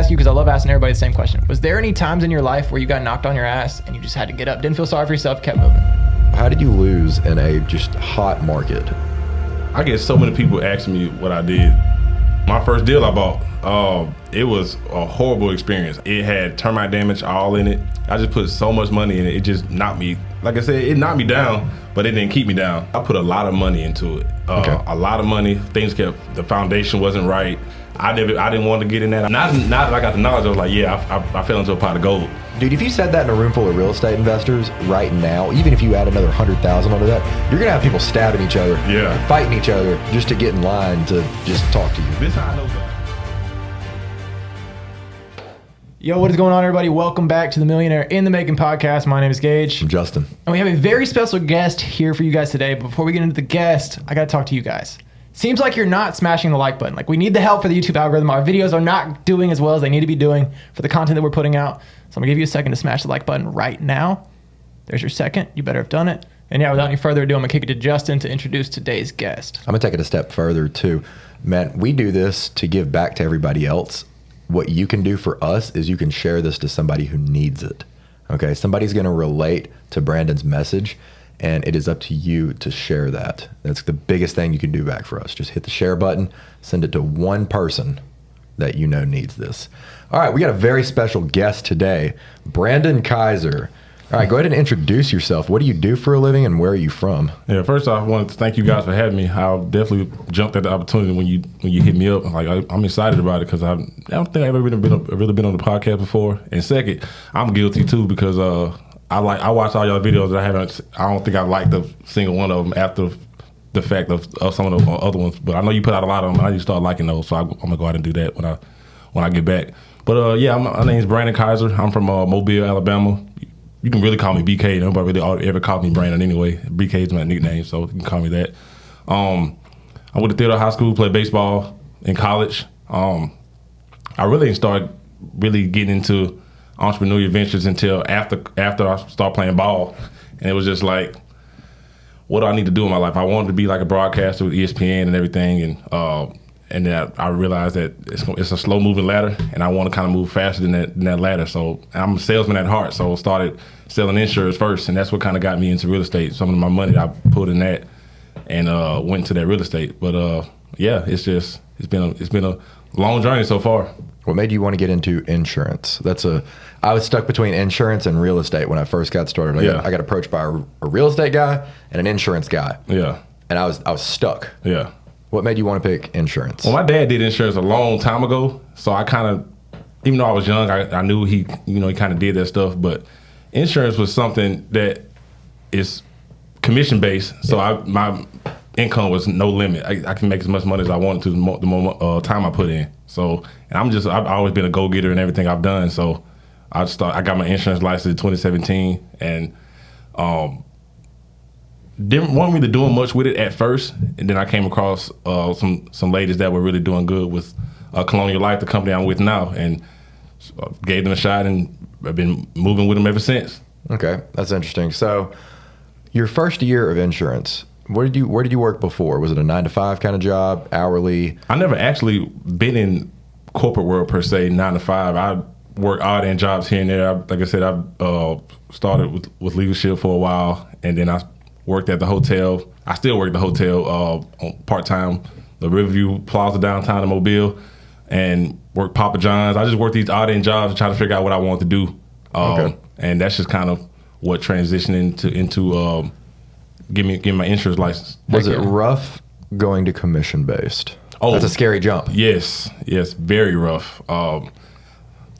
ask you, because I love asking everybody the same question. Was there any times in your life where you got knocked on your ass and you just had to get up, didn't feel sorry for yourself, kept moving? How did you lose in a just hot market? I get so many people asking me what I did. My first deal I bought, it was a horrible experience. It had termite damage all in it. I just put so much money in it. It just knocked me, like I said, it knocked me down, but it didn't keep me down. I put a lot of money into it. A lot of money. The foundation wasn't right. I didn't want to get in that. Not that I got the knowledge, I was like, yeah, I fell into a pot of gold. Dude, if you said that in a room full of real estate investors right now, even if you add another 100,000 onto that, you're gonna have people stabbing each other, fighting each other just to get in line to just talk to you. This how I know that. Yo, what is going on, everybody? Welcome back to the Millionaire in the Making podcast. My name is Gage. I'm Justin. And we have a very special guest here for you guys today. But before we get into the guest, I got to talk to you guys. Seems like you're not smashing the like button. Like, we need the help for the YouTube algorithm. Our videos are not doing as well as they need to be doing for the content that we're putting out. So I'm going to give you a second to smash the like button right now. There's your second. You better have done it. And yeah, without any further ado, I'm going to kick it to Justin to introduce today's guest. I'm going to take it a step further, too. Man, we do this to give back to everybody else. What you can do for us is you can share this to somebody who needs it. Okay, somebody's going to relate to Brandon's message, and it is up to you to share that. That's the biggest thing you can do back for us. Just hit the share button, send it to one person that you know needs this. All right, we got a very special guest today, Brandon Kiser. All right, go ahead and introduce yourself. What do you do for a living, and where are you from? Yeah, first off, I want to thank you guys for having me. I definitely jumped at the opportunity when you hit me up. Like, I'm excited about it because I don't think I've ever really been on the podcast before. And second, I'm guilty too because I watched all y'all videos that I don't think I liked a single one of them after the fact of some of the other ones. But I know you put out a lot of them, and I need to start liking those. So I'm gonna go out and do that when I get back. But yeah, my name is Brandon Kiser. I'm from Mobile, Alabama. You can really call me BK. Nobody really ever called me Brandon anyway. BK is my nickname, so you can call me that. I went to Theodore High School, played baseball in college. I really didn't start really getting into entrepreneurial ventures until after I started playing ball. And it was just like, what do I need to do in my life? I wanted to be like a broadcaster with ESPN and everything. And then I realized that it's a slow moving ladder, and I want to kind of move faster than that ladder. So I'm a salesman at heart, so I started selling insurance first, and that's what kind of got me into real estate. Some of my money I put in that, and went to that real estate. But yeah, it's been a long journey so far. What made you want to get into insurance? I was stuck between insurance and real estate when I first got started. I got approached by a real estate guy and an insurance guy. Yeah, and I was stuck. Yeah. What made you want to pick insurance? Well, my dad did insurance a long time ago, so I kind of, even though I was young, I knew he kind of did that stuff. But insurance was something that is commission based, so my income was no limit. I can make as much money as I wanted to the more time I put in. So, and I've always been a go getter in everything I've done. So, I got my insurance license in 2017, and didn't want me to doing much with it at first, and then I came across some ladies that were really doing good with Colonial Life, the company I'm with now, and gave them a shot, and I've been moving with them ever since. Okay, that's interesting. So, your first year of insurance, where did you work before? Was it a 9-to-5 kind of job, hourly? I never actually been in corporate world per se, 9 to 5. I worked odd end jobs here and there. Like I said, I started with leadership for a while, and then I worked at the hotel. I still work at the hotel on part-time, the Riverview Plaza downtown in Mobile, and work Papa John's. I just worked these odd-end jobs to try to figure out what I wanted to do. And that's just kind of what transitioned into getting my insurance license. Was it rough going to commission-based? Oh, that's a scary jump. Yes, very rough.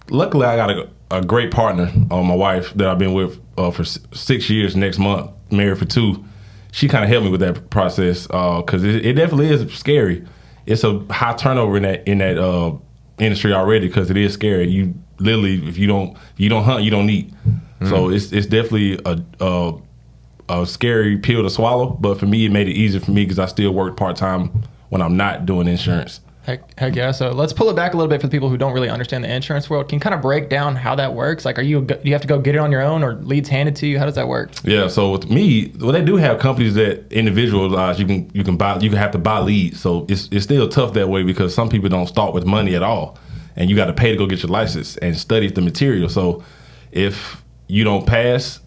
Luckily, I got a great partner, my wife, that I've been with for 6 years next month, married for 2. She kind of helped me with that process because it definitely is scary. It's a high turnover in that industry already because it is scary. You literally, if you don't hunt, you don't eat. So it's definitely a scary pill to swallow. But for me, it made it easier for me because I still work part-time when I'm not doing insurance. Heck yeah. So let's pull it back a little bit for the people who don't really understand the insurance world. Can you kind of break down how that works? Like, do you have to go get it on your own, or leads handed to you? How does that work? Yeah. So with me, well, they do have companies that individualize. You can have to buy leads. So it's still tough that way because some people don't start with money at all. and you got to pay to go get your license and study the material. So if you don't pass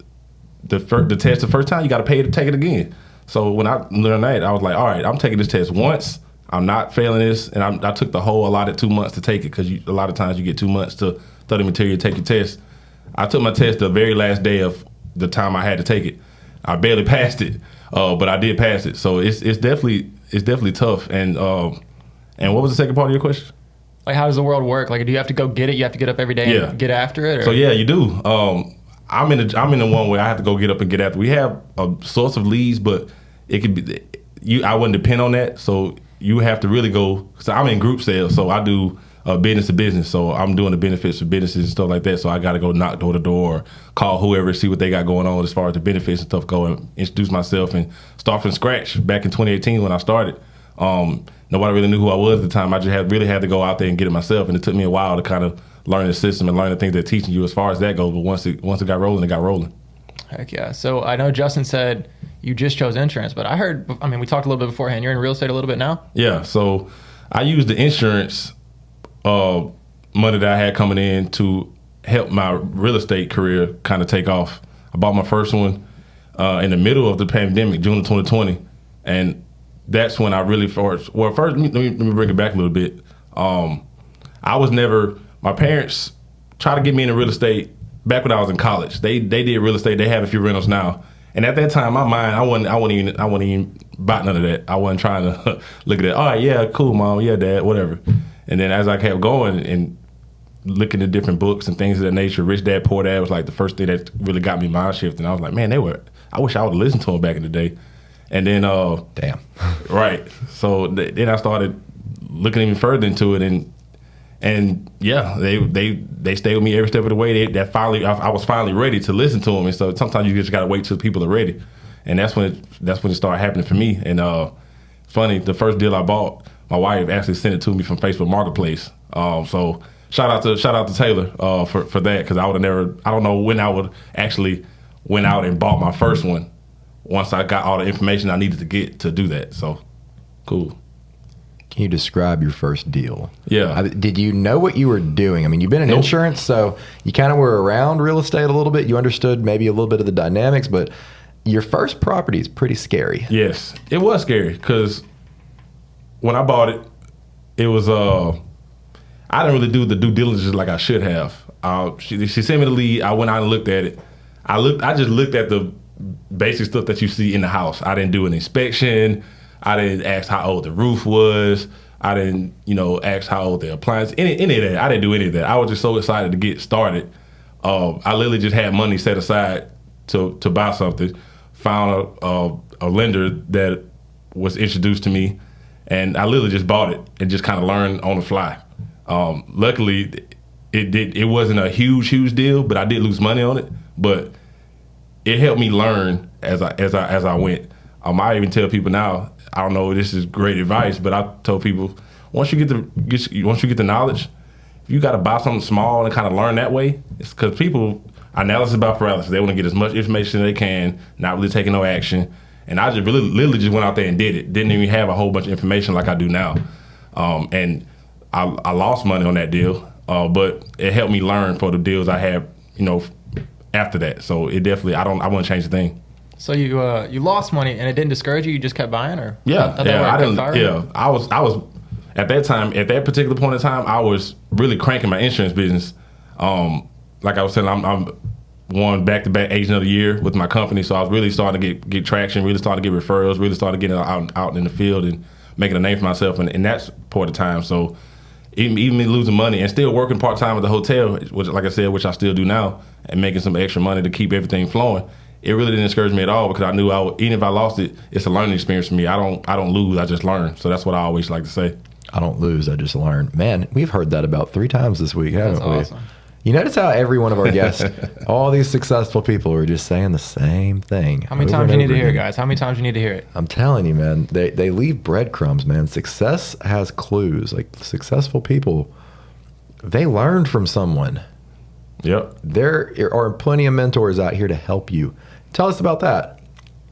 the test the first time, you got to pay to take it again. So when I learned that, I was like, all right, I'm taking this test once. I'm not failing this, and I took the whole allotted 2 months to take it, because a lot of times you get 2 months to study material, take your test. I took my test the very last day of the time I had to take it. I barely passed it, but I did pass it. So it's definitely tough. And what was the second part of your question? Like, how does the world work? Like, do you have to go get it? You have to get up every day and get after it? Or? So yeah, you do. I'm in the one where I have to go get up and get after. We have a source of leads, but it could be I wouldn't depend on that. So you have to really go. So I'm in group sales, so I do business to business. So I'm doing the benefits for businesses and stuff like that. So I got to go knock door to door, or call whoever, see what they got going on as far as the benefits and stuff go, and introduce myself and start from scratch. Back in 2018 when I started, nobody really knew who I was at the time. I just really had to go out there and get it myself, and it took me a while to kind of learn the system and learn the things they're teaching you as far as that goes. But once it got rolling, it got rolling. Heck yeah. So I know Justin said you just chose insurance, but I heard, we talked a little bit beforehand. You're in real estate a little bit now? Yeah. So I used the insurance money that I had coming in to help my real estate career kind of take off. I bought my first one in the middle of the pandemic, June of 2020. And that's when I really first, let me bring it back a little bit. My parents tried to get me into real estate back when I was in college. They did real estate. They have a few rentals now. And at that time, my mind, I wasn't even about none of that. I wasn't trying to look at it. All right, yeah, cool, mom, yeah, dad, whatever. And then as I kept going and looking at different books and things of that nature, Rich Dad, Poor Dad was like the first thing that really got me mind shifting. I was like, man, I wish I would have listened to them back in the day. And then, damn, right. So then I started looking even further into it, and yeah, they stayed with me every step of the way. I was finally ready to listen to them. And so sometimes you just gotta wait till people are ready, and that's when it started happening for me. And funny, the first deal I bought, my wife actually sent it to me from Facebook Marketplace. So shout out to Taylor for that, because I don't know when I would actually went out and bought my first one once I got all the information I needed to get to do that. So cool. Can you describe your first deal? Yeah. Did you know what you were doing? I mean, you've been in insurance, so you kind of were around real estate a little bit. You understood maybe a little bit of the dynamics, but your first property is pretty scary. Yes, it was scary, because when I bought it, it was I didn't really do the due diligence like I should have. She sent me the lead. I went out and looked at it. I just looked at the basic stuff that you see in the house. I didn't do an inspection. I didn't ask how old the roof was. I didn't, ask how old the appliance. Any of that. I didn't do any of that. I was just so excited to get started. I literally just had money set aside to buy something. Found a lender that was introduced to me, and I literally just bought it and just kind of learned on the fly. Luckily, it wasn't a huge deal, but I did lose money on it. But it helped me learn as I went. I even tell people now, I don't know if this is great advice, but I tell people, once you get the knowledge, if you got to buy something small and kind of learn that way, it's because people, analysis by paralysis, they want to get as much information as they can, not really taking no action. And I just literally just went out there and did it. Didn't even have a whole bunch of information like I do now. And I lost money on that deal, but it helped me learn for the deals I had, after that. So it definitely, I wouldn't change a thing. So you lost money and it didn't discourage you? You just kept buying, or I was at that time, at that particular point in time, I was really cranking my insurance business. Like I was saying, I'm won back-to-back Agent of the Year with my company, so I was really starting to get traction, really starting to get referrals, really starting to get out in the field and making a name for myself, and that's part of the time. So even me losing money and still working part-time at the hotel, which, like I said, which I still do now, and making some extra money to keep everything flowing, it really didn't discourage me at all, because I knew even if I lost it, it's a learning experience for me. I don't lose, I just learn. So that's what I always like to say. I don't lose, I just learn. Man, we've heard that about 3 times this week, haven't we? That's awesome. You notice how every one of our guests, all these successful people are just saying the same thing. How many times you need to hear it, guys? How many times you need to hear it? I'm telling you, man, they leave breadcrumbs, man. Success has clues. Like, successful people, they learned from someone. Yep. There are plenty of mentors out here to help you. Tell us about that.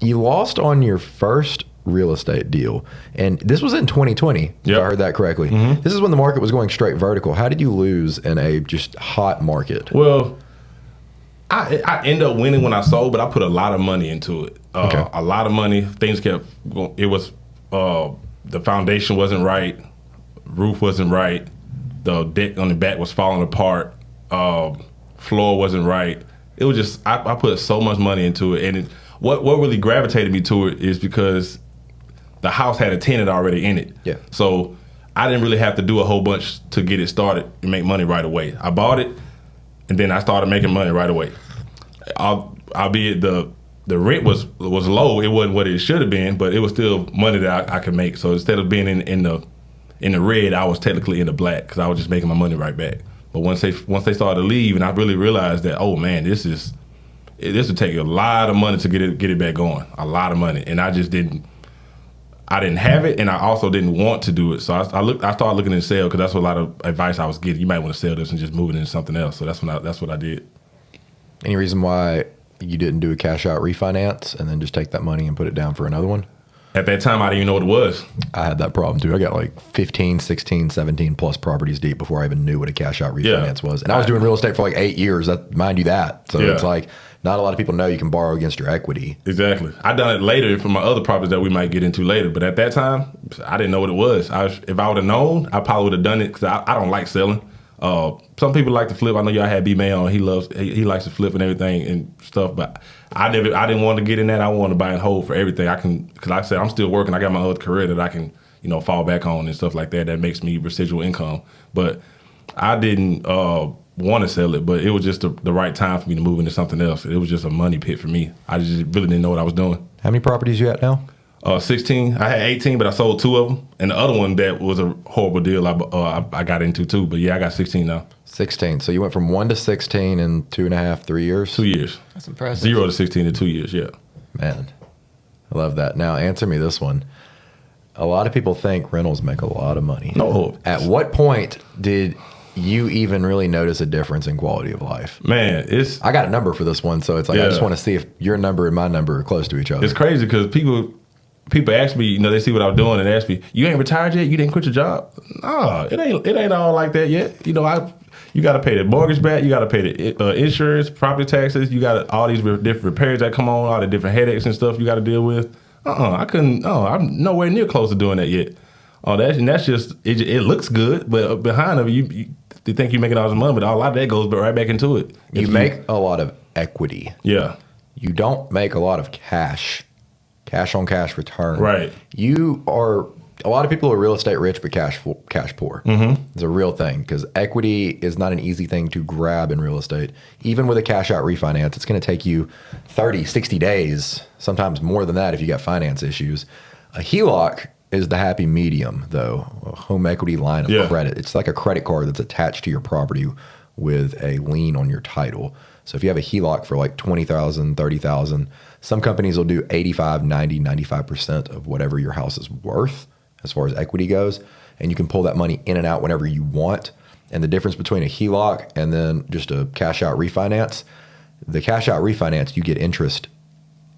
You lost on your first real estate deal. And this was in 2020, if I heard that correctly. This is when the market was going straight vertical. How did you lose in a just hot market? Well, I ended up winning when I sold, but I put a lot of money into it. A lot of money. Things kept going. It was, the foundation wasn't right. Roof wasn't right. The deck on the back was falling apart. Floor wasn't right. It was just, I put so much money into it. And what really gravitated me to it is because the house had a tenant already in it. Yeah. So I didn't really have to do a whole bunch to get it started and make money right away. I bought it, and then I started making money right away. Albeit the rent was low. It wasn't what it should have been, but it was still money that I could make. So instead of being in the red, I was technically in the black because I was just making my money right back. But once they started to leave, and I really realized that, oh man, this would take a lot of money to get it back going, a lot of money, and I didn't have it, and I also didn't want to do it. So I started looking to sell because that's what a lot of advice I was getting. You might want to sell this and just move it into something else. So that's what I did. Any reason why you didn't do a cash out refinance and then just take that money and put it down for another one? At that time, I didn't even know what it was. I had that problem too. I got like 15, 16, 17 plus properties deep before I even knew what a cash out refinance was. And I was doing real estate for like 8 years, mind you that. So it's like, not a lot of people know you can borrow against your equity. Exactly. I done it later for my other properties that we might get into later. But at that time, I didn't know what it was. If I would have known, I probably would have done it because I don't like selling. Some people like to flip. I know y'all had B-May on. He likes to flip and everything and stuff. But I didn't want to get in that. I wanted to buy and hold for everything. Because like I said, I'm still working. I got my other career that I can, fall back on and stuff like that. That makes me residual income. But I didn't want to sell it. But it was just the right time for me to move into something else. It was just a money pit for me. I just really didn't know what I was doing. How many properties you at now? 16. I had 18, but I sold 2 of them. And the other one, that was a horrible deal I got into too. But yeah, I got 16 now. 16. So you went from 1 to 16 in 2.5, 3 years? 2 years. That's impressive. 0 to 16 in 2 years, yeah. Man, I love that. Now answer me this one. A lot of people think rentals make a lot of money. No. At what point did you even really notice a difference in quality of life? Man, I got a number for this one, so it's like I just want to see if your number and my number are close to each other. It's crazy because people ask me, they see what I'm doing and ask me, you ain't retired yet? You didn't quit your job? No, it ain't all like that yet. You got to pay the mortgage back. You got to pay the insurance, property taxes. You got all these different repairs that come on, all the different headaches and stuff you got to deal with. I'm nowhere near close to doing that yet. That's just, it looks good, but behind it, you think you're making all this money, but a lot of that goes right back into it. You make a lot of equity. Yeah. You don't make a lot of cash on cash return. Right. A lot of people are real estate rich, but cash poor. It's a real thing because equity is not an easy thing to grab in real estate. Even with a cash out refinance, it's going to take you 30, 60 days, sometimes more than that if you got finance issues. A HELOC is the happy medium, though, a home equity line of credit. It's like a credit card that's attached to your property with a lien on your title. So if you have a HELOC for like $20,000, $30,000, some companies will do 85, 90, 95% of whatever your house is worth as far as equity goes. And you can pull that money in and out whenever you want. And the difference between a HELOC and then just a cash out refinance, the cash out refinance, you get interest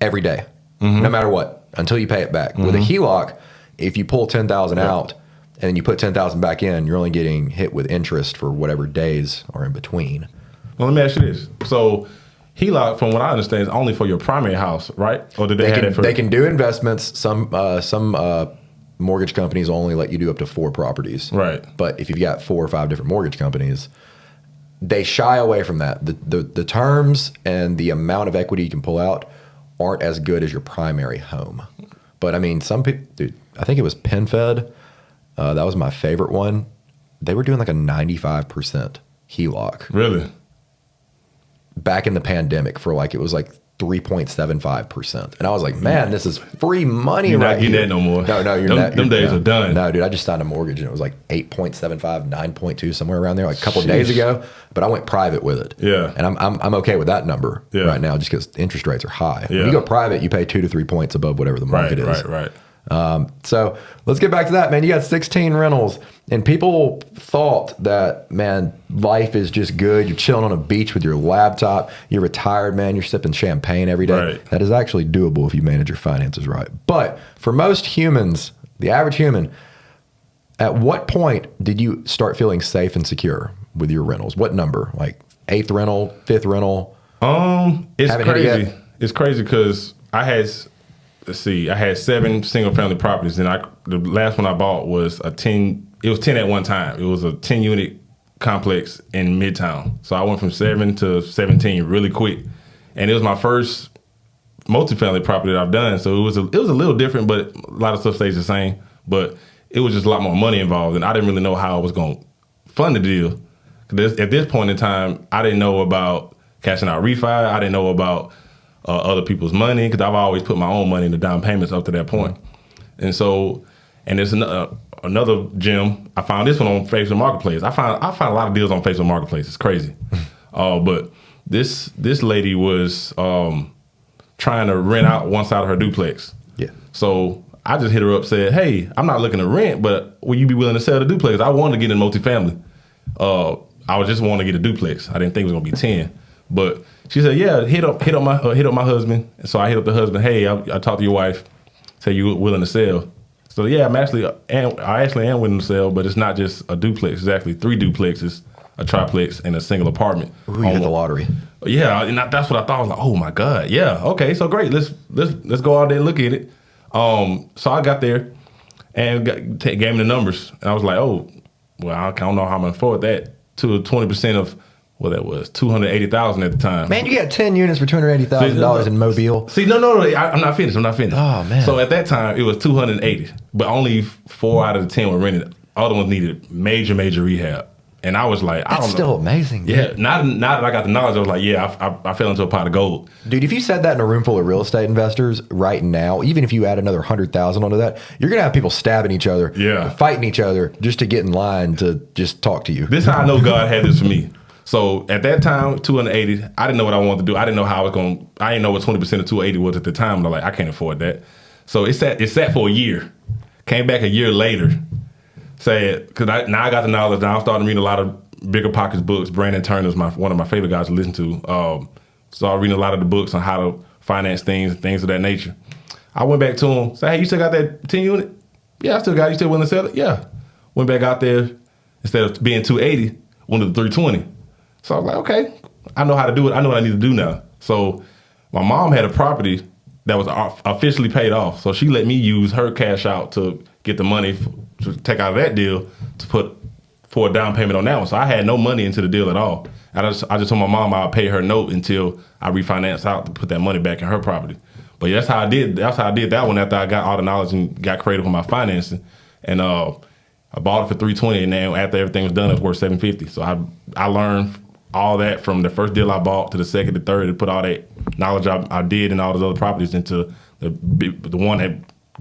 every day, no matter what, until you pay it back. With a HELOC, if you pull 10,000 out and then you put 10,000 back in, you're only getting hit with interest for whatever days are in between. Well, let me ask you this. So HELOC, from what I understand, is only for your primary house, right? Or did they can do investments. Some mortgage companies only let you do up to 4 properties. Right. But if you've got 4 or 5 different mortgage companies, they shy away from that. The terms and the amount of equity you can pull out aren't as good as your primary home. But I mean, some people, dude, I think it was PenFed. That was my favorite one. They were doing like a 95% HELOC. Really? Back in the pandemic for like, it was like 3.75%. And I was like, man, this is free money. You're right not getting here. that no more. No, you're them, not. Them days are done. No, dude, I just signed a mortgage and it was like 8.75, 9.2, somewhere around there, like a couple of days ago. But I went private with it. Yeah. And I'm okay with that number right now just because interest rates are high. Yeah. When you go private, you pay 2 to 3 points above whatever the market is. Right. So let's get back to that, man. You got 16 rentals, and people thought that, man, life is just good. You're chilling on a beach with your laptop. You're retired, man. You're sipping champagne every day. Right. That is actually doable if you manage your finances right. But for most humans, the average human, at what point did you start feeling safe and secure with your rentals? What number? Like 8th rental, 5th rental? It's Haven't hit it crazy. yet? It's crazy because I had 7 single family properties, and the last one I bought was a 10. It was 10 at one time. It was a 10 unit complex in Midtown. So I went from 7 to 17 really quick, and it was my first multifamily property that I've done. So it was a little different, but a lot of stuff stays the same. But it was just a lot more money involved, and I didn't really know how I was going to fund the deal. At this point in time, I didn't know about cashing out refi. I didn't know about other people's money because I've always put my own money in the down payments up to that point. And there's another gem. I found this one on Facebook Marketplace. I found a lot of deals on Facebook Marketplace. It's crazy. But this lady was trying to rent out one side of her duplex. Yeah. So I just hit her up, said, "Hey, I'm not looking to rent, but will you be willing to sell the duplex? I wanted to get in multifamily. I was just wanting to get a duplex. I didn't think it was gonna be 10, but." She said, "Yeah, hit up my husband." And so I hit up the husband. "Hey, I talked to your wife. Say you willing to sell." So yeah, I actually am willing to sell, but it's not just a duplex. It's actually 3 duplexes, a triplex, and a single apartment. Ooh, you hit the lottery. Yeah, and that's what I thought. I was like, "Oh my God, yeah, okay, so great. Let's go out there and look at it." So I got there and gave me the numbers, and I was like, "Oh, well, I don't know how I'm gonna afford that to 20% of." Well, that was $280,000 at the time. Man, you got 10 units for $280,000 in Mobile. See, no, I'm not finished. Oh, man. So at that time, it was 280, but only 4 out of the 10 were rented. Other ones needed major rehab, and I was like, I don't know. That's still amazing. Dude. Yeah, now that I got the knowledge, I was like, yeah, I fell into a pot of gold. Dude, if you said that in a room full of real estate investors right now, even if you add another 100,000 onto that, you're gonna have people stabbing each other, fighting each other just to get in line to just talk to you. This is how I know God had this for me. So at that time, 280, I didn't know what I wanted to do. I didn't know how I was going. I didn't know what 20% of 280 was at the time. And I'm like, I can't afford that. So it sat for a year. Came back a year later. Said, because now I got the knowledge. Now I'm starting to read a lot of Bigger Pockets books. Brandon Turner's one of my favorite guys to listen to. So I'm reading a lot of the books on how to finance things of that nature. I went back to him. Said, "Hey, you still got that 10 unit?" "Yeah, I still got it. You still willing to sell it?" "Yeah." Went back out there. Instead of being 280, went to the 320. So I was like, okay, I know how to do it. I know what I need to do now. So my mom had a property that was officially paid off. So she let me use her cash out to get the money to take out of that deal to put for a down payment on that one. So I had no money into the deal at all. I just told my mom I'll pay her note until I refinance out to put that money back in her property. But yeah, that's how I did that one after I got all the knowledge and got creative with my financing. And I bought it for $320, and then after everything was done, it was worth $750. So I learned all that from the first deal I bought to the second, to third, to put all that knowledge I did and all those other properties into the one that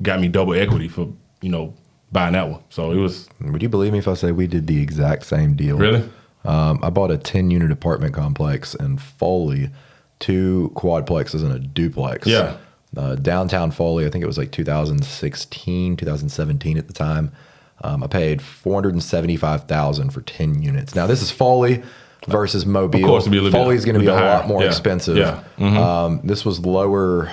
got me double equity for buying that one. So it was. Would you believe me if I say we did the exact same deal? Really? I bought a 10-unit apartment complex in Foley, 2 quadplexes and a duplex. Yeah. Downtown Foley, I think it was like 2016, 2017 at the time. I paid $475,000 for 10 units. Now this is Foley versus Mobile. Of course, Foley's going to be a higher. lot more expensive. Yeah. Mm-hmm. This was lower.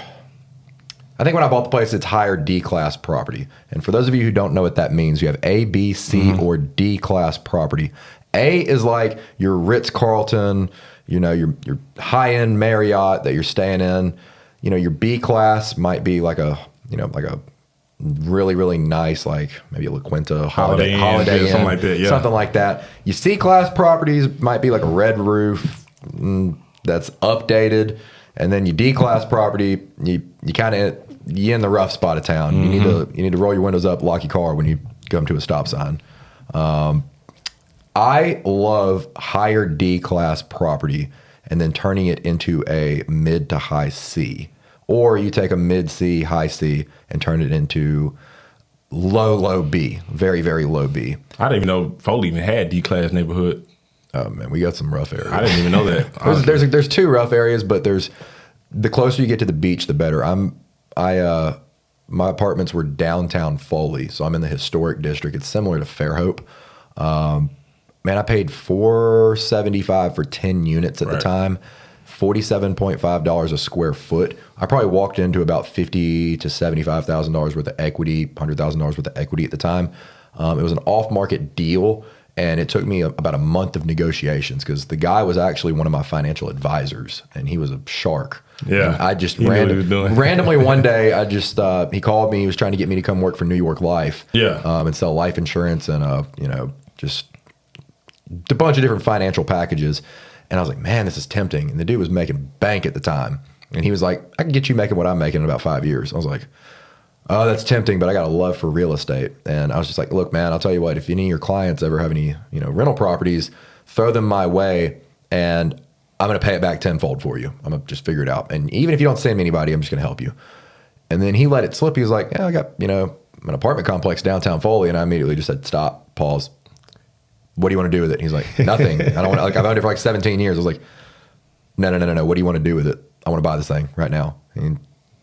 I think when I bought the place, it's higher D-class property. And for those of you who don't know what that means, you have A, B, C, or D-class property. A is like your Ritz-Carlton, your high-end Marriott that you're staying in. Your B class might be like a really, really nice, like maybe a La Quinta Holiday Inn, something like that. Yeah. Something like that. Your C class properties might be like a red roof that's updated, and then your D class property, you in the rough spot of town. You need to roll your windows up, lock your car when you come to a stop sign. I love higher D class property and then turning it into a mid to high C. Or you take a mid C, high C, and turn it into low B, very, very low B. I didn't even know Foley even had D-class neighborhood. Oh man, we got some rough areas. I didn't even know that. there's 2 rough areas, but the closer you get to the beach, the better. my apartments were downtown Foley, so I'm in the historic district. It's similar to Fairhope. Man, I paid $475 for 10 units at the time, $47.5 a square foot. I probably walked into about $50,000 to $75,000 worth of equity, $100,000 worth of equity at the time. It was an off-market deal, and it took me about a month of negotiations because the guy was actually one of my financial advisors, and he was a shark. Yeah, and I just randomly one day, he called me. He was trying to get me to come work for New York Life, and sell life insurance and just a bunch of different financial packages. And I was like, man, this is tempting. And the dude was making bank at the time, and he was like, I can get you making what I'm making in about 5 years. I was like, oh, that's tempting, but I got a love for real estate. And I was just like, look, man, I'll tell you what, if any of your clients ever have any, rental properties, throw them my way, and I'm going to pay it back tenfold for you. I'm going to just figure it out. And even if you don't send me anybody, I'm just going to help you. And then he let it slip. He was like, yeah, I got, an apartment complex downtown Foley. And I immediately just said, stop, pause. What do you want to do with it? And he's like, nothing. I don't want to, I've owned it for like 17 years. I was like, no. What do you want to do with it? I want to buy this thing right now. And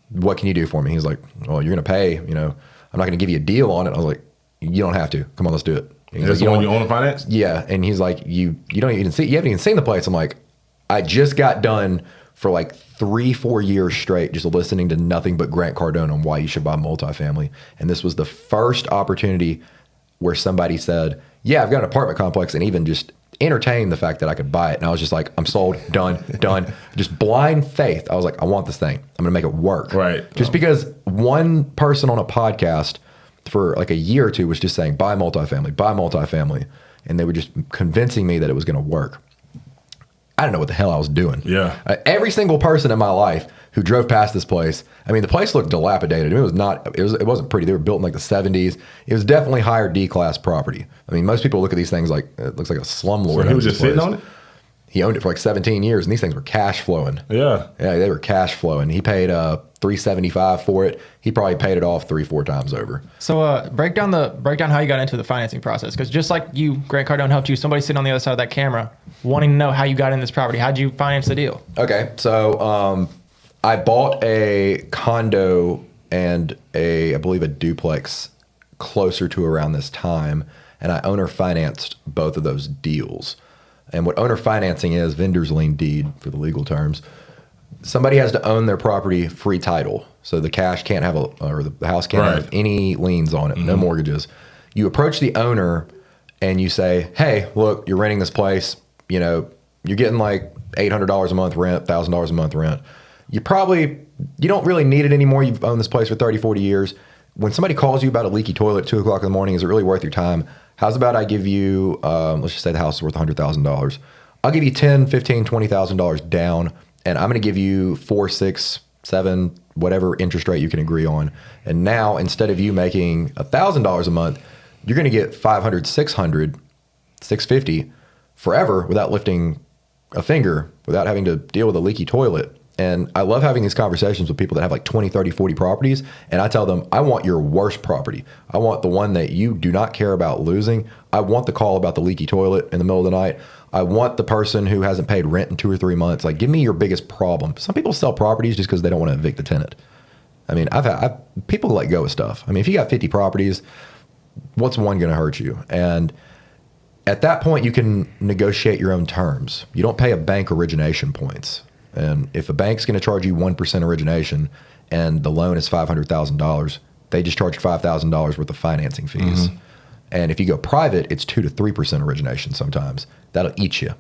what can you do for me? He's like, well, you're going to pay, I'm not going to give you a deal on it. I was like, you don't have to. Come on, let's do it. Is this the one you own the finance? Yeah. And he's like, you haven't even seen the place. I'm like, I just got done for like 3-4 years straight just listening to nothing but Grant Cardone on why you should buy multifamily. And this was the first opportunity where somebody said, yeah, I've got an apartment complex, and even just entertained the fact that I could buy it. And I was just like, I'm sold, done. Just blind faith. I was like, I want this thing. I'm going to make it work. Right. Just because one person on a podcast for like a year or two was just saying, buy multifamily. And they were just convincing me that it was going to work. I didn't know what the hell I was doing. Yeah. Every single person in my life who drove past this place, I mean, the place looked dilapidated. It wasn't pretty. They were built in like the 70s. It was definitely higher D-class property. I mean, most people look at these things like it looks like a slumlord. So he was just sitting on it? He owned it for like 17 years, and these things were cash flowing. Yeah. Yeah, they were cash flowing. He paid $375 for it. He probably paid it off 3-4 times over. So break down how you got into the financing process, because just like you, Grant Cardone helped you. Somebody sitting on the other side of that camera wanting to know how you got in this property. How'd you finance the deal? Okay, so I bought a condo and I believe a duplex closer to around this time, and I owner financed both of those deals. And what owner financing is, vendor's lien deed for the legal terms. Somebody has to own their property free title. So the cash can't have or the house can't have any liens on it, no mortgages. You approach the owner and you say, hey, look, you're renting this place. You're getting like $800 a month rent, $1,000 a month rent. You don't really need it anymore. You've owned this place for 30, 40 years. When somebody calls you about a leaky toilet at 2 o'clock in the morning, is it really worth your time? How's about I give you, let's just say the house is worth $100,000. I'll give you $10,000, $15,000, $20,000 down, and I'm going to give you 4, 6, 7, whatever interest rate you can agree on. And now, instead of you making $1,000 a month, you're going to get $500, $600, $650 forever without lifting a finger, without having to deal with a leaky toilet. And I love having these conversations with people that have like 20, 30, 40 properties. And I tell them, I want your worst property. I want the one that you do not care about losing. I want the call about the leaky toilet in the middle of the night. I want the person who hasn't paid rent in 2 or 3 months. Like, give me your biggest problem. Some people sell properties just because they don't want to evict the tenant. I mean, I've people let go of stuff. I mean, if you got 50 properties, what's one going to hurt you? And at that point, you can negotiate your own terms. You don't pay a bank origination points. And if a bank's going to charge you 1% origination and the loan is $500,000, they just charge $5,000 worth of financing fees. And if you go private, it's 2 to 3% origination sometimes. That'll eat you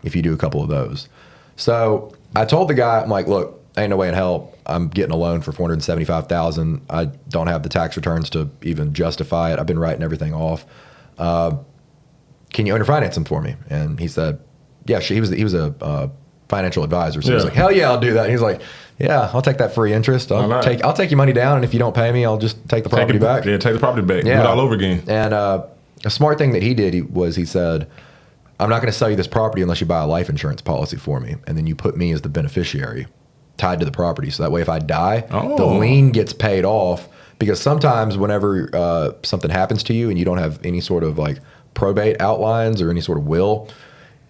if you do a couple of those. So I told the guy, I'm like, look, ain't no way in hell I'm getting a loan for $475,000. I don't have the tax returns to even justify it. I've been writing everything off. Can you owner finance them for me? And he said, yeah, he was a financial advisor. So he was like, hell yeah, I'll do that. And he's like, yeah, I'll take that free interest. I'll take your money down, and if you don't pay me, I'll just take the property back. Yeah, take the property back. Yeah. Do it all over again. And a smart thing that he did he said, I'm not going to sell you this property unless you buy a life insurance policy for me. And then you put me as the beneficiary tied to the property. So that way if I die, the lien gets paid off. Because sometimes whenever something happens to you and you don't have any sort of like probate outlines or any sort of will,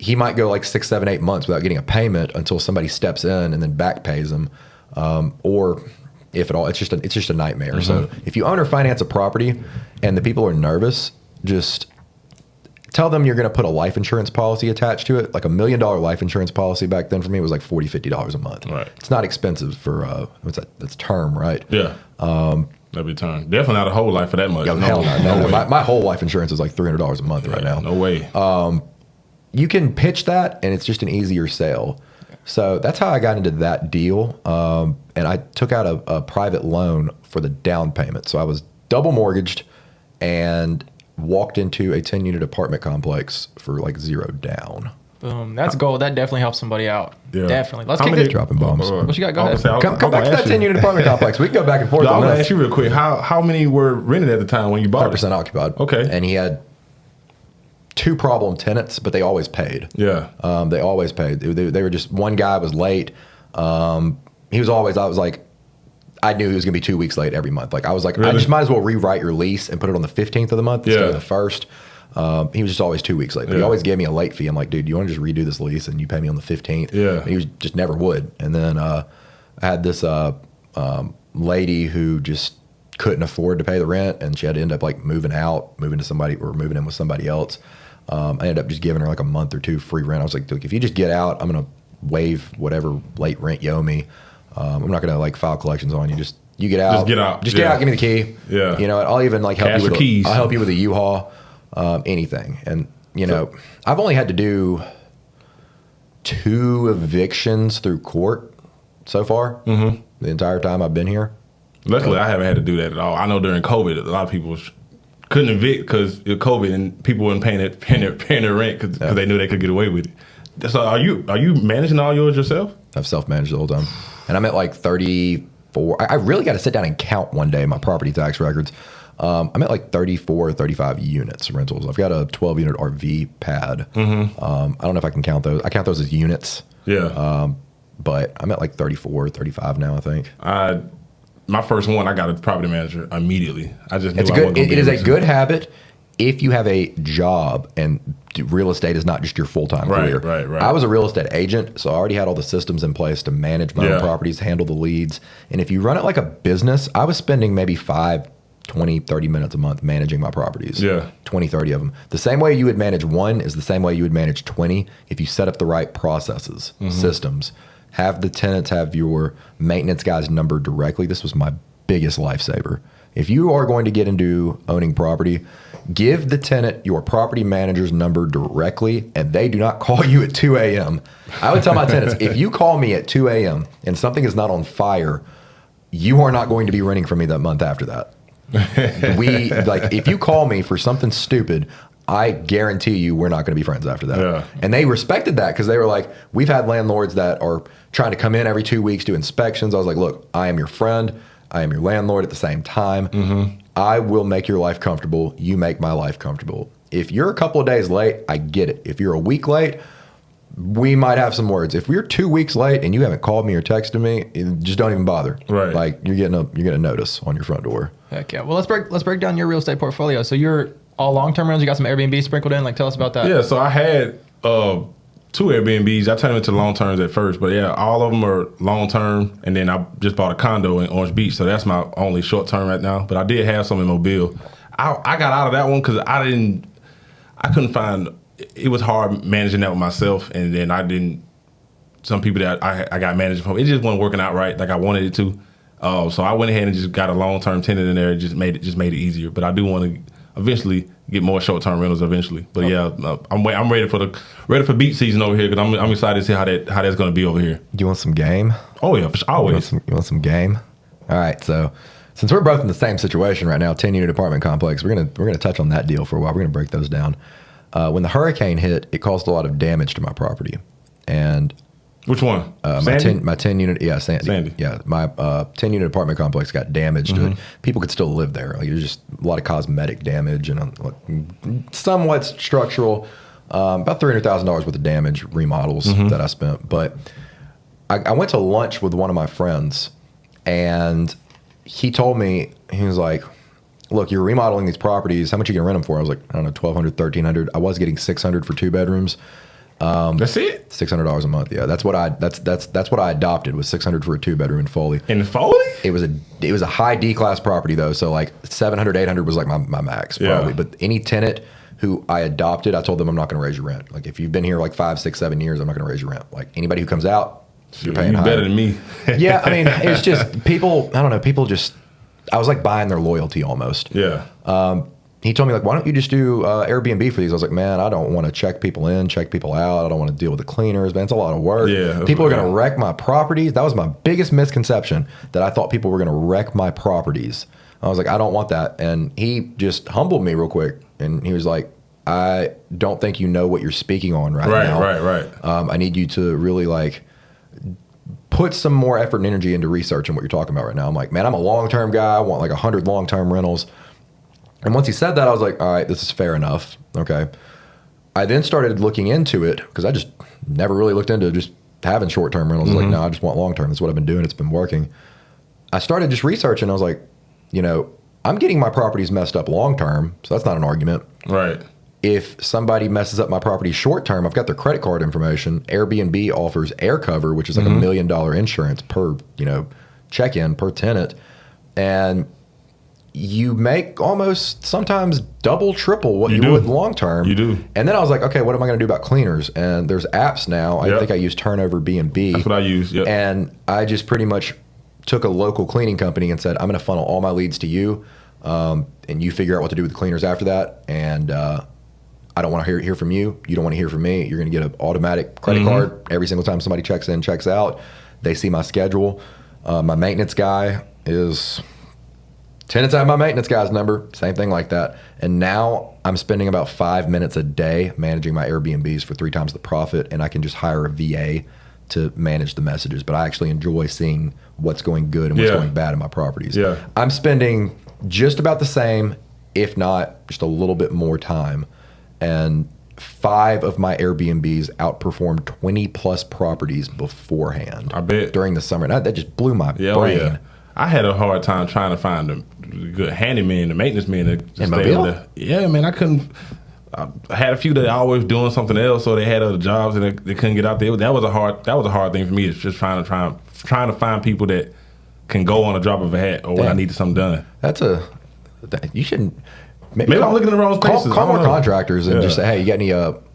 he might go like 6, 7, 8 months without getting a payment until somebody steps in and then back pays him. Or if at all. It's just a nightmare. So if you own or finance a property and the people are nervous, just tell them you're going to put a life insurance policy attached to it. Like $1 million life insurance policy back then for me was like $40, $50 a month. Right. It's not expensive for what's that? That's term, right? Yeah. That'd be term. Definitely not a whole life for that much. Yo, hell no. My whole life insurance is like $300 a month right now. No way. You can pitch that, and it's just an easier sale. So that's how I got into that deal. And I took out a private loan for the down payment. So I was double mortgaged and walked into a 10-unit apartment complex for like 0 down. Boom. That's gold. That definitely helps somebody out. Yeah. Definitely. Let's How kick many- it. Dropping bombs. What you got? Go ahead. Come back to that 10-unit apartment complex. We can go back and forth I'm on gonna this. ask you real quick. How many were rented at the time when you bought 100% it? occupied. Okay. And he had 2 problem tenants, but they always paid. Yeah. They always paid. They were just, one guy was late. He was always, I knew he was going to be 2 weeks late every month. Like I was like, I Really? just might as well rewrite your lease and put it on the 15th of the month instead Yeah. of the 1st. He was just always 2 weeks late, but he Yeah. always gave me a late fee. I'm like, dude, you want to just redo this lease and you pay me on the 15th? Yeah. And he was just never would. And then I had this lady who just couldn't afford to pay the rent, and she had to end up like moving to somebody or moving in with somebody else. I ended up just giving her like a month or 2 free rent. I was like, look, if you just get out, I'm gonna waive whatever late rent you owe me. I'm not gonna like file collections on you. You get out. Just get out. Just get Yeah. out. Give me the key. Yeah. You know, I'll even like help Cash you or with keys. I'll help you with a U-Haul, anything. And you know, I've only had to do 2 evictions through court so far. The entire time I've been here. Luckily, I haven't had to do that at all. I know during COVID, a lot of people couldn't evict because of COVID, and people weren't paying their rent because they knew they could get away with it. So, are you managing all yours yourself? I've self-managed the whole time, and I'm at like 34. I really got to sit down and count one day my property tax records. I'm at like 34 or 35 units rentals. I've got a 12-unit RV pad. I don't know if I can count those. I count those as units. Yeah. But I'm at like 34 or 35 now, I think. My first one, I got a property manager immediately. I just knew It's I good. wasn't gonna It be is able a to. good habit if you have a job and real estate is not just your full-time Right, career. right. I was a real estate agent, so I already had all the systems in place to manage my Yeah. own properties, handle the leads. And if you run it like a business, I was spending maybe 20, 30 minutes a month managing my properties. Yeah. 20, 30 of them. The same way you would manage one is the same way you would manage 20 if you set up the right processes, systems. Have the tenants have your maintenance guys numbered directly. This was my biggest lifesaver. If you are going to get into owning property, give the tenant your property manager's number directly, and they do not call you at 2 a.m. I would tell my tenants, if you call me at 2 a.m. and something is not on fire, you are not going to be renting from me that month after that. If you call me for something stupid, I guarantee you we're not going to be friends after that. Yeah. And they respected that because they were like, we've had landlords that are trying to come in every 2 weeks, do inspections. I was like, look, I am your friend. I am your landlord at the same time. I will make your life comfortable. You make my life comfortable. If you're a couple of days late, I get it. If you're a week late, we might have some words. If we're 2 weeks late and you haven't called me or texted me, just don't even bother. Right. Like you're getting a notice on your front door. Heck yeah. Well, let's break down your real estate portfolio. So you're all long-term rentals. You got some Airbnb sprinkled in. Like, tell us about that. Yeah, so I had 2 Airbnbs. I turned them into long terms at first, but yeah, all of them are long term. And then I just bought a condo in Orange Beach, so that's my only short term right now. But I did have some in Mobile. I got out of that one because I couldn't find. It was hard managing that with myself, and then I didn't. Some people that I got managed from, it just wasn't working out right like I wanted it to. So I went ahead and just got a long term tenant in there. It just made it easier. But I do want to eventually get more short term rentals eventually. But yeah, I'm ready for beach season over here because I'm excited to see how that's going to be over here. Do you want some game? Oh yeah, always. You want some game? All right. So since we're both in the same situation right now, 10-unit apartment complex, we're gonna touch on that deal for a while. We're gonna break those down. When the hurricane hit, it caused a lot of damage to my property, and Which one? my 10 unit, yeah, Sandy. yeah, my 10-unit apartment complex got damaged. People could still live there. Like there's just a lot of cosmetic damage and somewhat structural. About $300,000 worth of damage, remodels that I spent. But I went to lunch with one of my friends, and he told me, he was like, look, you're remodeling these properties. How much are you gonna rent them for? I was like, I don't know, $1,200, $1,300. I was getting $600 for 2 bedrooms. That's it. $600 a month. Yeah, that's what I adopted was $600 for a 2-bedroom in Foley. In Foley? It was a high D class property though, so like 700, 800 was like my max probably. Yeah. But any tenant who I adopted, I told them I'm not going to raise your rent. Like if you've been here like 5, 6, 7 years, I'm not going to raise your rent. Like anybody who comes out, you're paying higher. Better than me. Yeah, I mean it's just people. I don't know. People just. I was like buying their loyalty almost. Yeah. He told me like, why don't you just do Airbnb for these? I was like, man, I don't want to check people in, check people out. I don't want to deal with the cleaners, man. It's a lot of work. Yeah, people are going to wreck my properties. That was my biggest misconception, that I thought people were going to wreck my properties. I was like, I don't want that. And he just humbled me real quick. And he was like, I don't think you know what you're speaking on right now. Right. I need you to really like put some more effort and energy into researching what you're talking about right now. I'm like, man, I'm a long-term guy. I want like 100 long-term rentals. And once he said that, I was like, all right, this is fair enough. Okay. I then started looking into it because I just never really looked into just having short-term rentals. I was like, no, I just want long-term. That's what I've been doing. It's been working. I started just researching. I was like, you know, I'm getting my properties messed up long-term, so that's not an argument. Right. If somebody messes up my property short-term, I've got their credit card information. Airbnb offers air cover, which is like $1 million insurance per, check-in per tenant. And you make almost sometimes double, triple what you would long-term. You do. And then I was like, okay, what am I going to do about cleaners? And there's apps now. I think I use Turnover B&B. That's what I use, yep. And I just pretty much took a local cleaning company and said, I'm going to funnel all my leads to you, and you figure out what to do with the cleaners after that. And I don't want to hear from you. You don't want to hear from me. You're going to get an automatic credit card every single time somebody checks in, checks out. They see my schedule. My maintenance guy is tenants have my maintenance guy's number, same thing like that. And now I'm spending about 5 minutes a day managing my Airbnbs for 3 times the profit, and I can just hire a VA to manage the messages. But I actually enjoy seeing what's going good and what's going bad in my properties. Yeah. I'm spending just about the same, if not just a little bit more time. And 5 of my Airbnbs outperformed 20 plus properties beforehand. I bet. During the summer. And that just blew my brain. Yeah. I had a hard time trying to find a good handyman, the maintenance man to In stay Mobile? there. Yeah, man, I couldn't. I had a few that always doing something else, so they had other jobs and they couldn't get out there. That was a hard thing for me. It's just trying to find people that can go on a drop of a hat or when I need something done. You shouldn't. Maybe I'm looking in the wrong places. Call more I don't know. contractors and just say, hey, you got any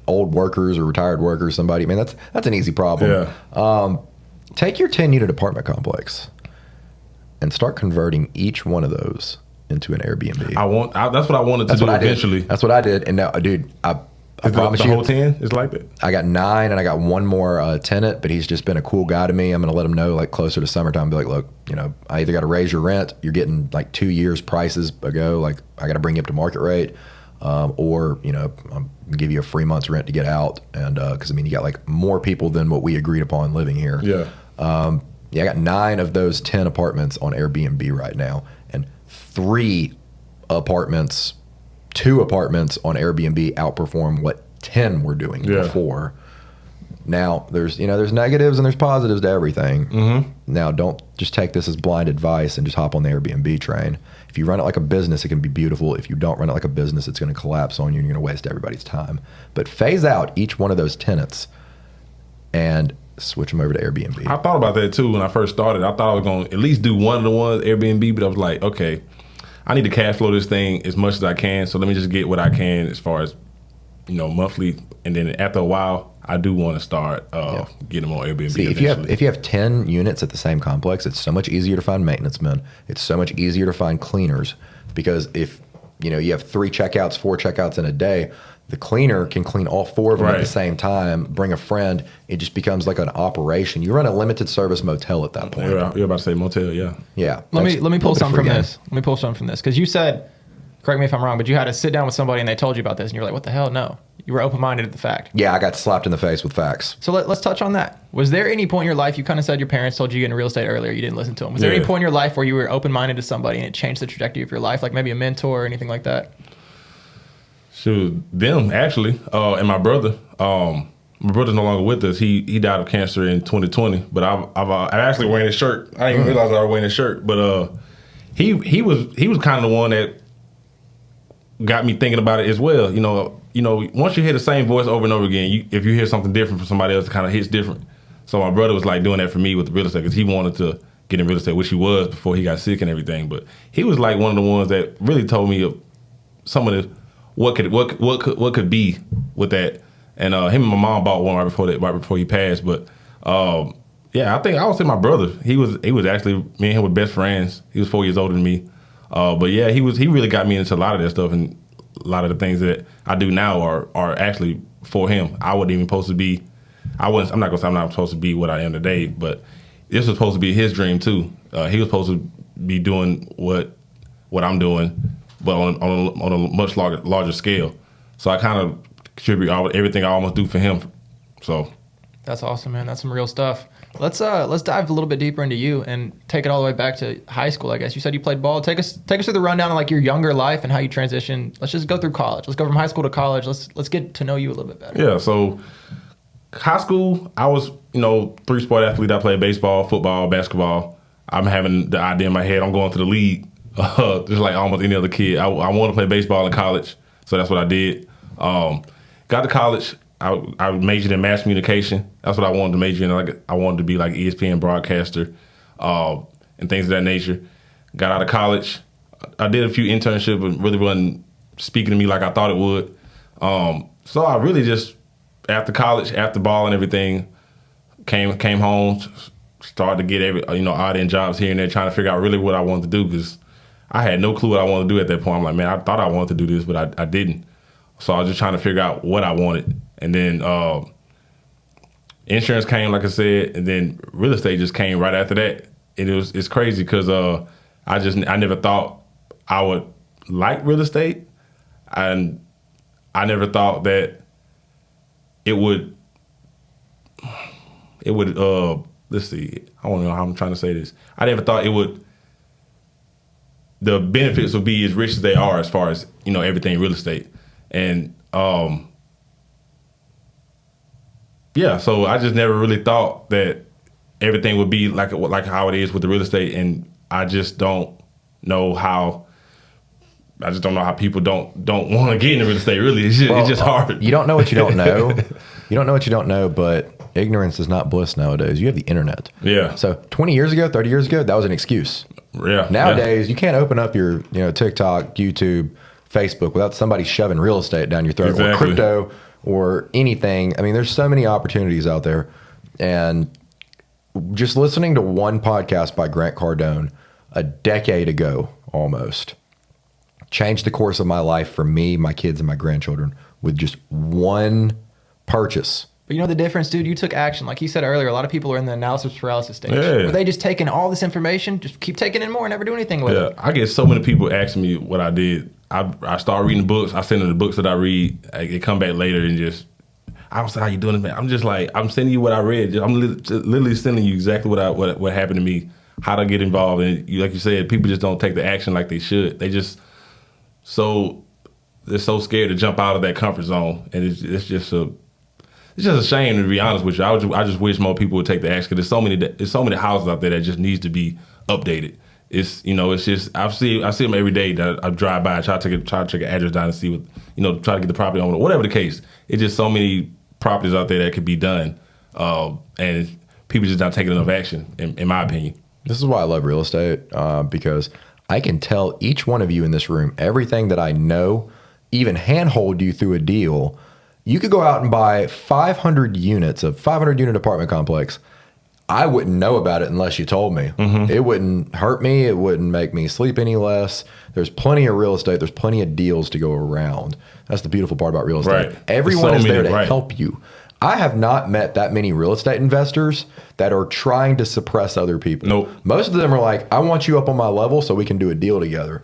old workers or retired workers? Somebody. Man, that's an easy problem. Yeah. Take your 10-unit apartment complex and start converting each one of those into an Airbnb. That's what I wanted to do eventually. That's what I did. And now, dude, I promise the you, whole 10 is like that. I got 9 and I got one more tenant, but he's just been a cool guy to me. I'm going to let him know like closer to summertime, be like, look, I either got to raise your rent. You're getting like 2 years prices ago. Like I got to bring you up to market rate. Or, I'm going to give you a free month's rent to get out. And, cause you got like more people than what we agreed upon living here. Yeah. I got 9 of those 10 apartments on Airbnb right now, and 2 apartments on Airbnb outperform what 10 were doing before. Now there's negatives and there's positives to everything. Now don't just take this as blind advice and just hop on the Airbnb train. If you run it like a business, it can be beautiful. If you don't run it like a business, it's going to collapse on you and you're going to waste everybody's time. But phase out each one of those tenants and switch them over to Airbnb. I thought about that too when I first started. I thought I was going to at least do one of the ones Airbnb, but I was like, okay, I need to cash flow this thing as much as I can. So let me just get what I can as far as, monthly. And then after a while, I do want to start getting them on Airbnb. See, if you have 10 units at the same complex, it's so much easier to find maintenance men. It's so much easier to find cleaners, because if you have 3 checkouts, 4 checkouts in a day, the cleaner can clean all 4 of them at the same time, bring a friend. It just becomes like an operation. You run a limited service motel at that point. You're about to say motel, yeah. Yeah. Let me pull something from this. Let me pull something from this. Because you said, correct me if I'm wrong, but you had to sit down with somebody and they told you about this and you're like, what the hell? No. You were open-minded at the fact. Yeah, I got slapped in the face with facts. So let's touch on that. Was there any point in your life, you kind of said your parents told you to get into real estate earlier, you didn't listen to them. Was there any point in your life where you were open-minded to somebody and it changed the trajectory of your life, like maybe a mentor or anything like that? Shoot, them actually, and my brother. My brother's no longer with us. He died of cancer in 2020. But I've actually wearing his shirt. I didn't even realize I was wearing his shirt. But he was kind of the one that got me thinking about it as well. Once you hear the same voice over and over again, if you hear something different from somebody else, it kind of hits different. So my brother was like doing that for me with the real estate because he wanted to get in real estate, which he was before he got sick and everything. But he was like one of the ones that really told me of some of the what could be with that. And him and my mom bought one right before he passed. But I think I would say my brother. He was actually, me and him were best friends. He was 4 years older than me. But yeah, he really got me into a lot of that stuff, and a lot of the things that I do now are actually for him. I wasn't even supposed to be. I'm not gonna say I'm not supposed to be what I am today, but this was supposed to be his dream too. He was supposed to be doing what I'm doing, but on a much larger scale. So I kind of contribute everything I almost do for him. So that's awesome, man. That's some real stuff. Let's dive a little bit deeper into you and take it all the way back to high school. I guess you said you played ball. Take us through the rundown of like your younger life and how you transitioned. Let's just go through college. Let's go from high school to college. Let's get to know you a little bit better. Yeah. So high school, I was 3-sport athlete. I played baseball, football, basketball. I'm having the idea in my head I'm going to the league, just like almost any other kid. I wanted to play baseball in college, so that's what I did. Got to college. I majored in mass communication. That's what I wanted to major in. I wanted to be like ESPN broadcaster and things of that nature. Got out of college. I did a few internships, but really wasn't speaking to me like I thought it would. So I really just, after college, after ball and everything, came home, started to get odd end jobs here and there, trying to figure out really what I wanted to do because I had no clue what I wanted to do at that point. I'm like, man, I thought I wanted to do this, but I didn't. So I was just trying to figure out what I wanted. And then insurance came, like I said, and then real estate just came right after that. And it's crazy because I never thought I would like real estate, and I never thought that it would. Let's see. I don't know how I'm trying to say this. I never thought it would. The benefits would be as rich as they are, as far as everything real estate, and so I just never really thought that everything would be like how it is with the real estate, and I just don't know how. I just don't know how people don't want to get into real estate. Really, it's just hard. You don't know what you don't know. You don't know what you don't know, but ignorance is not bliss nowadays. You have the internet. Yeah. So 20 years ago, 30 years ago, that was an excuse. Yeah. Nowadays, you can't open up your TikTok, YouTube, Facebook without somebody shoving real estate down your throat, exactly. Or crypto or anything. I mean, there's so many opportunities out there. And just listening to one podcast by Grant Cardone a decade ago almost changed the course of my life for me, my kids, and my grandchildren with just one purchase. But you know the difference, dude? You took action. Like he said earlier, a lot of people are in the analysis paralysis stage. Yeah. Where they just taking all this information, just keep taking in more and never do anything with it. I get so many people asking me what I did. I start reading books. I send them the books that I read. They come back later and just, I don't say how you doing this, man. I'm just like, I'm sending you what I read. I'm literally sending you exactly what happened to me, how to get involved. And like you said, people just don't take the action like they should. They're so scared to jump out of that comfort zone, and it's just a shame, to be honest with you. I just wish more people would take the action, because there's so many houses out there that just needs to be updated. It's just I see them every day that I drive by, try to check an address down and see what try to get the property owner, whatever the case. It's just so many properties out there that could be done, and people just not taking enough action, in my opinion. This is why I love real estate, because I can tell each one of you in this room everything that I know, even handhold you through a deal. You could go out and buy 500 units of 500 unit apartment complex. I wouldn't know about it unless you told me. Mm-hmm. It wouldn't hurt me. It wouldn't make me sleep any less. There's plenty of real estate. There's plenty of deals to go around. That's the beautiful part about real estate. Right. Everyone is there to help you. I have not met that many real estate investors that are trying to suppress other people. Nope. Most of them are like, I want you up on my level so we can do a deal together.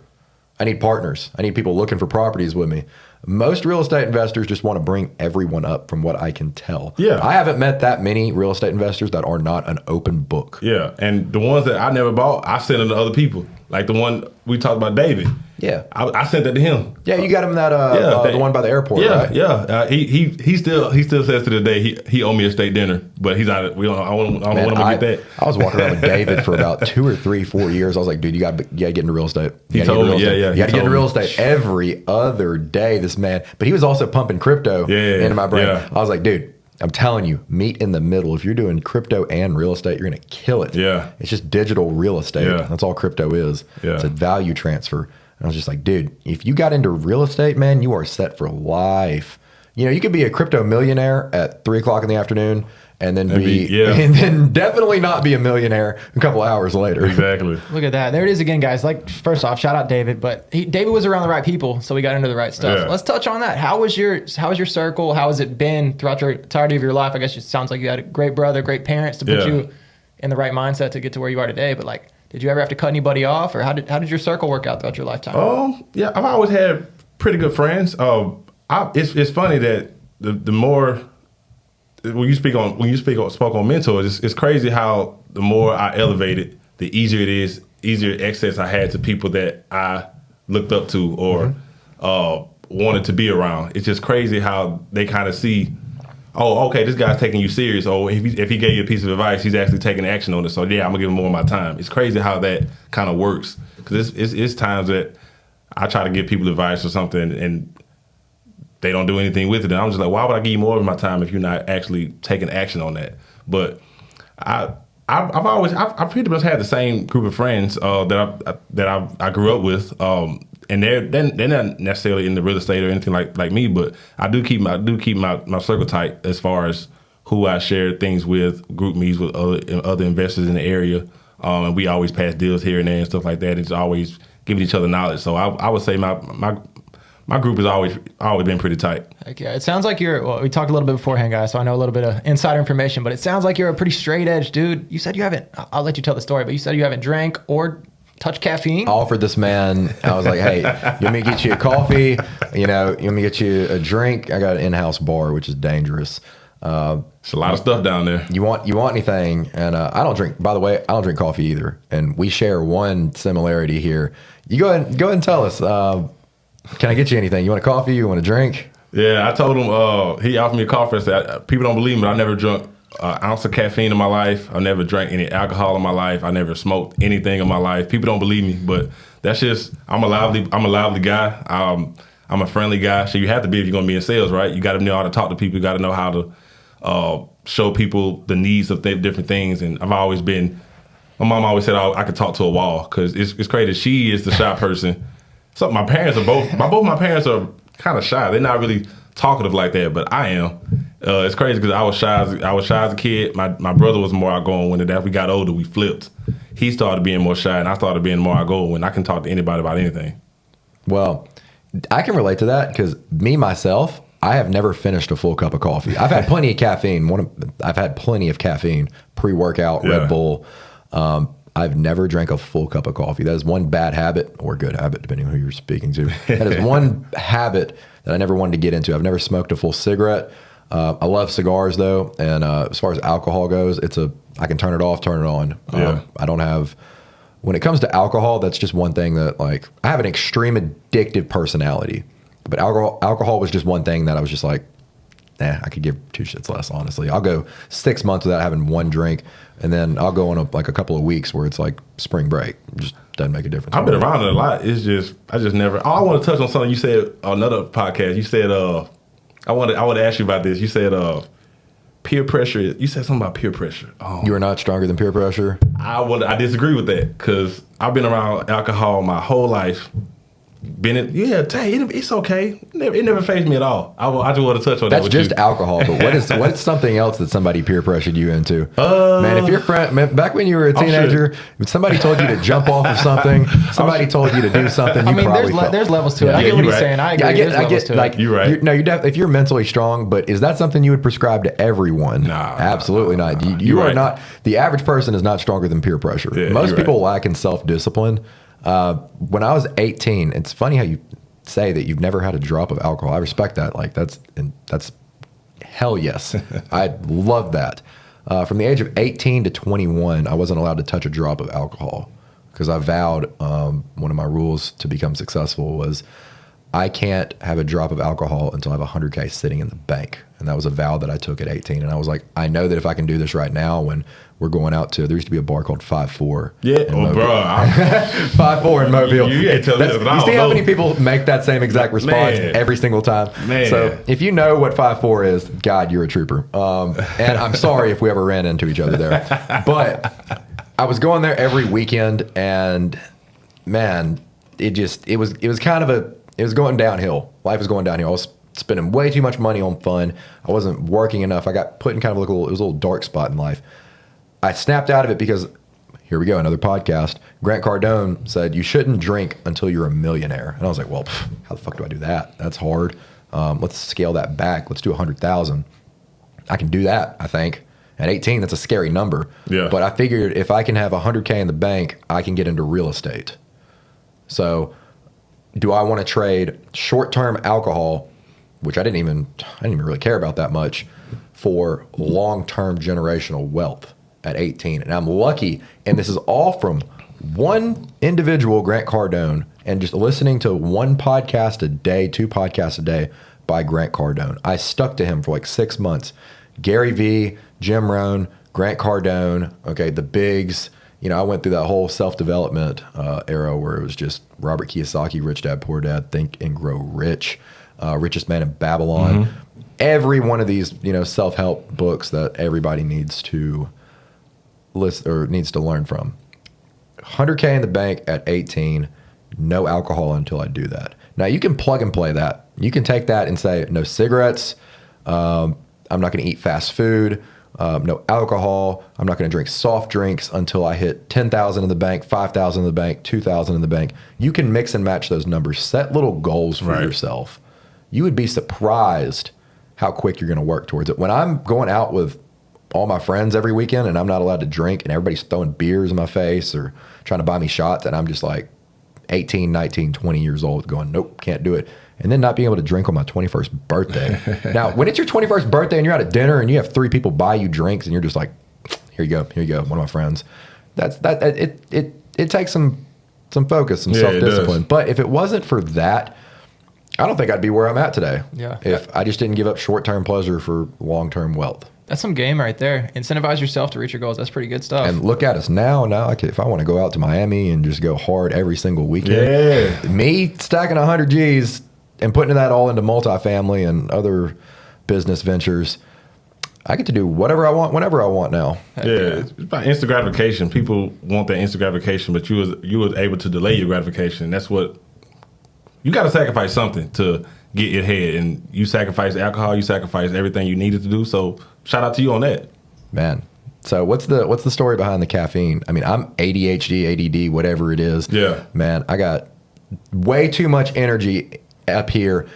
I need partners. I need people looking for properties with me. Most real estate investors just want to bring everyone up, from what I can tell. Yeah. I haven't met that many real estate investors that are not an open book. Yeah, and the ones that I never bought, I send them to other people. Like the one we talked about, David. Yeah. I sent that to him. Yeah, you got him that the one by the airport, yeah, right? Yeah, he still says to the day he owe me a steak dinner, but he's out. I don't want him to get that. I was walking around with David for about 2 or 3, 4 years. I was like, dude, you got to get into real estate. He told me, yeah. You got to get into real estate every other day. This man, but he was also pumping crypto into my brain. Yeah. I was like, dude, I'm telling you, meet in the middle. If you're doing crypto and real estate, you're going to kill it. Yeah. It's just digital real estate. Yeah. That's all crypto is. Yeah. It's a value transfer. And I was just like, dude, if you got into real estate, man, you are set for life. You know, you could be a crypto millionaire at 3 o'clock in the afternoon and then and then definitely not be a millionaire a couple hours later. Exactly. Look at that. There it is again, guys. Like, first off, shout out David, but David was around the right people, so we got into the right stuff. Yeah. Let's touch on that. How was your circle? How has it been throughout your entirety of your life? I guess it sounds like you had a great brother, great parents to put you in the right mindset to get to where you are today. But like, did you ever have to cut anybody off, or how did your circle work out throughout your lifetime? Yeah, I've always had pretty good friends. It's funny that the more when you spoke on mentors, it's crazy how the more I elevated, the easier access I had to people that I looked up to or wanted to be around. It's just crazy how they kind of see, oh, okay, this guy's taking you serious. Oh, if he gave you a piece of advice, he's actually taking action on it. So yeah, I'm gonna give him more of my time. It's crazy how that kind of works, because it's times that I try to give people advice or something and they don't do anything with it. And I'm just like, why would I give you more of my time if you're not actually taking action on that? But I've pretty much had the same group of friends that I grew up with, and they're not necessarily in the real estate or anything like me, but I do keep my circle tight as far as who I share things with, group meets with other investors in the area, and we always pass deals here and there and stuff like that. It's always giving each other knowledge. So I would say my group has always been pretty tight. Heck yeah. It sounds like we talked a little bit beforehand, guys, so I know a little bit of insider information, but it sounds like you're a pretty straight edge dude. You said you haven't, I'll let you tell the story, but you said you haven't drank or touched caffeine. I offered this man, I was like, hey, you want me to get you a coffee? You want me to get you a drink? I got an in-house bar, which is dangerous. It's a lot of stuff down there. You want anything? And I don't drink, by the way, I don't drink coffee either. And we share one similarity here. You go ahead and tell us, can I get you anything? You want a coffee? You want a drink? Yeah, I told him, he offered me a coffee. I said, people don't believe me, but I never drunk an ounce of caffeine in my life. I never drank any alcohol in my life. I never smoked anything in my life. People don't believe me, but that's just, I'm a lively guy. I'm a friendly guy. So you have to be if you're going to be in sales, right? You got to know how to talk to people. You got to know how to show people the needs of different things. And I've always been, my mom always said I could talk to a wall, because it's crazy. She is the shy person. So my parents are both my parents are kind of shy. They're not really talkative like that, but I am. It's crazy because I was shy as a kid. My brother was more outgoing. When we got older, we flipped. He started being more shy, and I started being more outgoing. When I can talk to anybody about anything. Well, I can relate to that, because myself, I have never finished a full cup of coffee. I've had plenty of caffeine. I've had plenty of caffeine, pre-workout, Red Bull. I've never drank a full cup of coffee. That is one bad habit, or good habit, depending on who you're speaking to. That is one habit that I never wanted to get into. I've never smoked a full cigarette. I love cigars, though, and as far as alcohol goes, I can turn it off, turn it on. I don't have, when it comes to alcohol, that's just one thing that, like, I have an extreme addictive personality, but alcohol was just one thing that I was just like, I could give two shits less, honestly. I'll go 6 months without having one drink, and then I'll go on a couple of weeks where it's like spring break. It just doesn't make a difference. I've been around it a lot. It's just, I just never. I want to touch on something you said on another podcast. You said, I want to ask you about this. You said, peer pressure. You said something about peer pressure. Oh. You are not stronger than peer pressure? I disagree with that, because I've been around alcohol my whole life. It's okay. It never fazed me at all. I just want to touch on that. That's just alcohol, but what's something else that somebody peer pressured you into? Man, if your friend, back when you were a teenager, if somebody told you to jump off of something, somebody told you to do something, there's levels to it. I get what he's saying. I agree. There's levels to it. You're right. If you're mentally strong, but is that something you would prescribe to everyone? Nah, absolutely not. You are right. not. The average person is not stronger than peer pressure. Yeah, most people lack in self-discipline. When I was 18, it's funny how you say that you've never had a drop of alcohol. I respect that. Like that's hell yes. I love that. From the age of 18 to 21, I wasn't allowed to touch a drop of alcohol. because I vowed one of my rules to become successful was I can't have a drop of alcohol until I have 100K sitting in the bank. And that was a vow that I took at 18. And I was like, I know that if I can do this right now, when we're going out to, there used to be a bar called 5-4. Yeah, oh, bro. 5-4 in Mobile. You ain't telling me that. You see how many people make that same exact response every single time? Man. So if you know what 5-4 is, God, you're a trooper. And I'm sorry if we ever ran into each other there. But I was going there every weekend, and man, it was going downhill. Life was going downhill. I was spending way too much money on fun. I wasn't working enough. I got put in kind of like it was a little dark spot in life. I snapped out of it because, here we go, another podcast. Grant Cardone said, you shouldn't drink until you're a millionaire. And I was like, well, how the fuck do I do that? That's hard. Let's scale that back. Let's do 100,000. I can do that, I think. At 18, that's a scary number. Yeah. But I figured if I can have 100K in the bank, I can get into real estate. So do I want to trade short-term alcohol, which I didn't even really care about that much, for long-term generational wealth at 18? And I'm lucky, and this is all from one individual, Grant Cardone, and just listening to one podcast a day, 2 podcasts a day by Grant Cardone. I stuck to him for like 6 months. Gary Vee, Jim Rohn, Grant Cardone, okay, the bigs. You know, I went through that whole self-development era where it was just Robert Kiyosaki, Rich Dad, Poor Dad, Think and Grow Rich, Richest Man in Babylon. Mm-hmm. Every one of these, you know, self-help books that everybody needs to listen or needs to learn from. 100K in the bank at 18, no alcohol until I do that. Now, you can plug and play that. You can take that and say, no cigarettes, I'm not going to eat fast food, no alcohol. I'm not going to drink soft drinks until I hit 10,000 in the bank, 5,000 in the bank, 2,000 in the bank. You can mix and match those numbers. Set little goals for yourself. You would be surprised how quick you're going to work towards it. When I'm going out with all my friends every weekend and I'm not allowed to drink and everybody's throwing beers in my face or trying to buy me shots, and I'm just like 18, 19, 20 years old going, nope, can't do it. And then not being able to drink on my 21st birthday. Now, when it's your 21st birthday and you're out at dinner and you have 3 people buy you drinks and you're just like, here you go, one of my friends. It takes some focus, some self-discipline. But if it wasn't for that, I don't think I'd be where I'm at today. Yeah. If I just didn't give up short-term pleasure for long-term wealth. That's some game right there. Incentivize yourself to reach your goals. That's pretty good stuff. And look at us now. Now, if I want to go out to Miami and just go hard every single weekend, me stacking 100 G's and putting that all into multifamily and other business ventures, I get to do whatever I want, whenever I want now. It's about instant gratification. People want that instant gratification, but you was able to delay your gratification. That's what you got to sacrifice something to get ahead, and you sacrifice alcohol, you sacrifice everything you needed to do. So shout out to you on that, man. So what's the story behind the caffeine? I mean, I'm ADHD, ADD, whatever it is. Yeah, man, I got way too much energy up here.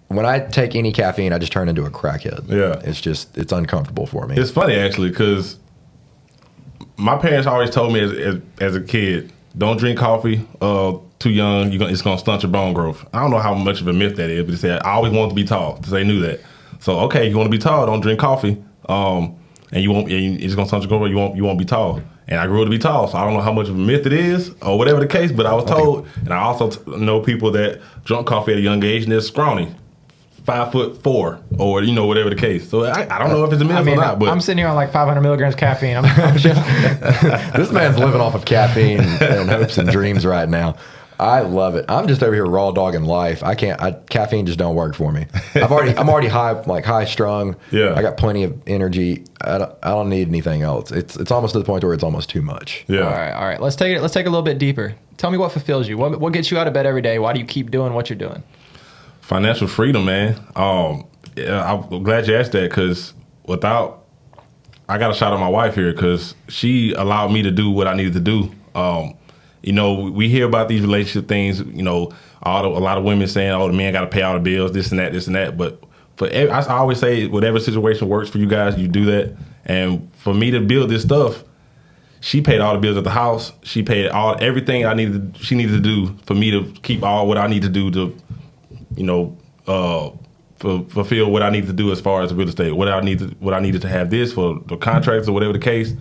When I take any caffeine, I just turn into a crackhead. Yeah, it's uncomfortable for me. It's funny actually because my parents always told me as a kid, don't drink coffee too young. It's gonna stunt your bone growth. I don't know how much of a myth that is, but they said I always wanted to be tall because they knew that. So okay, you want to be tall, don't drink coffee, and you won't. It's gonna stunt your growth. You won't be tall. And I grew to be tall, so I don't know how much of a myth it is or whatever the case. But I was told, and I also know people that drunk coffee at a young age and they're scrawny. 5'4", or whatever the case. So I don't know if it's a myth or not. But I'm sitting here on like 500 milligrams caffeine. I'm chilling. This man's living off of caffeine and hopes and dreams right now. I love it. I'm just over here raw dogging life. Caffeine just don't work for me. I'm already high strung. Yeah. I got plenty of energy. I don't need anything else. It's almost to the point where it's almost too much. Yeah. All right. Let's take it a little bit deeper. Tell me what fulfills you. What gets you out of bed every day? Why do you keep doing what you're doing? Financial freedom, man. I'm glad you asked that because I got a shout out my wife here because she allowed me to do what I needed to do. We hear about these relationship things. A lot of women saying, "Oh, the man got to pay all the bills, this and that." But I always say, whatever situation works for you guys, you do that. And for me to build this stuff, she paid all the bills at the house. She paid everything she needed to do for me to keep all what I need to do to. Fulfill what I need to do as far as real estate. What I needed to have this for the contracts or whatever the case.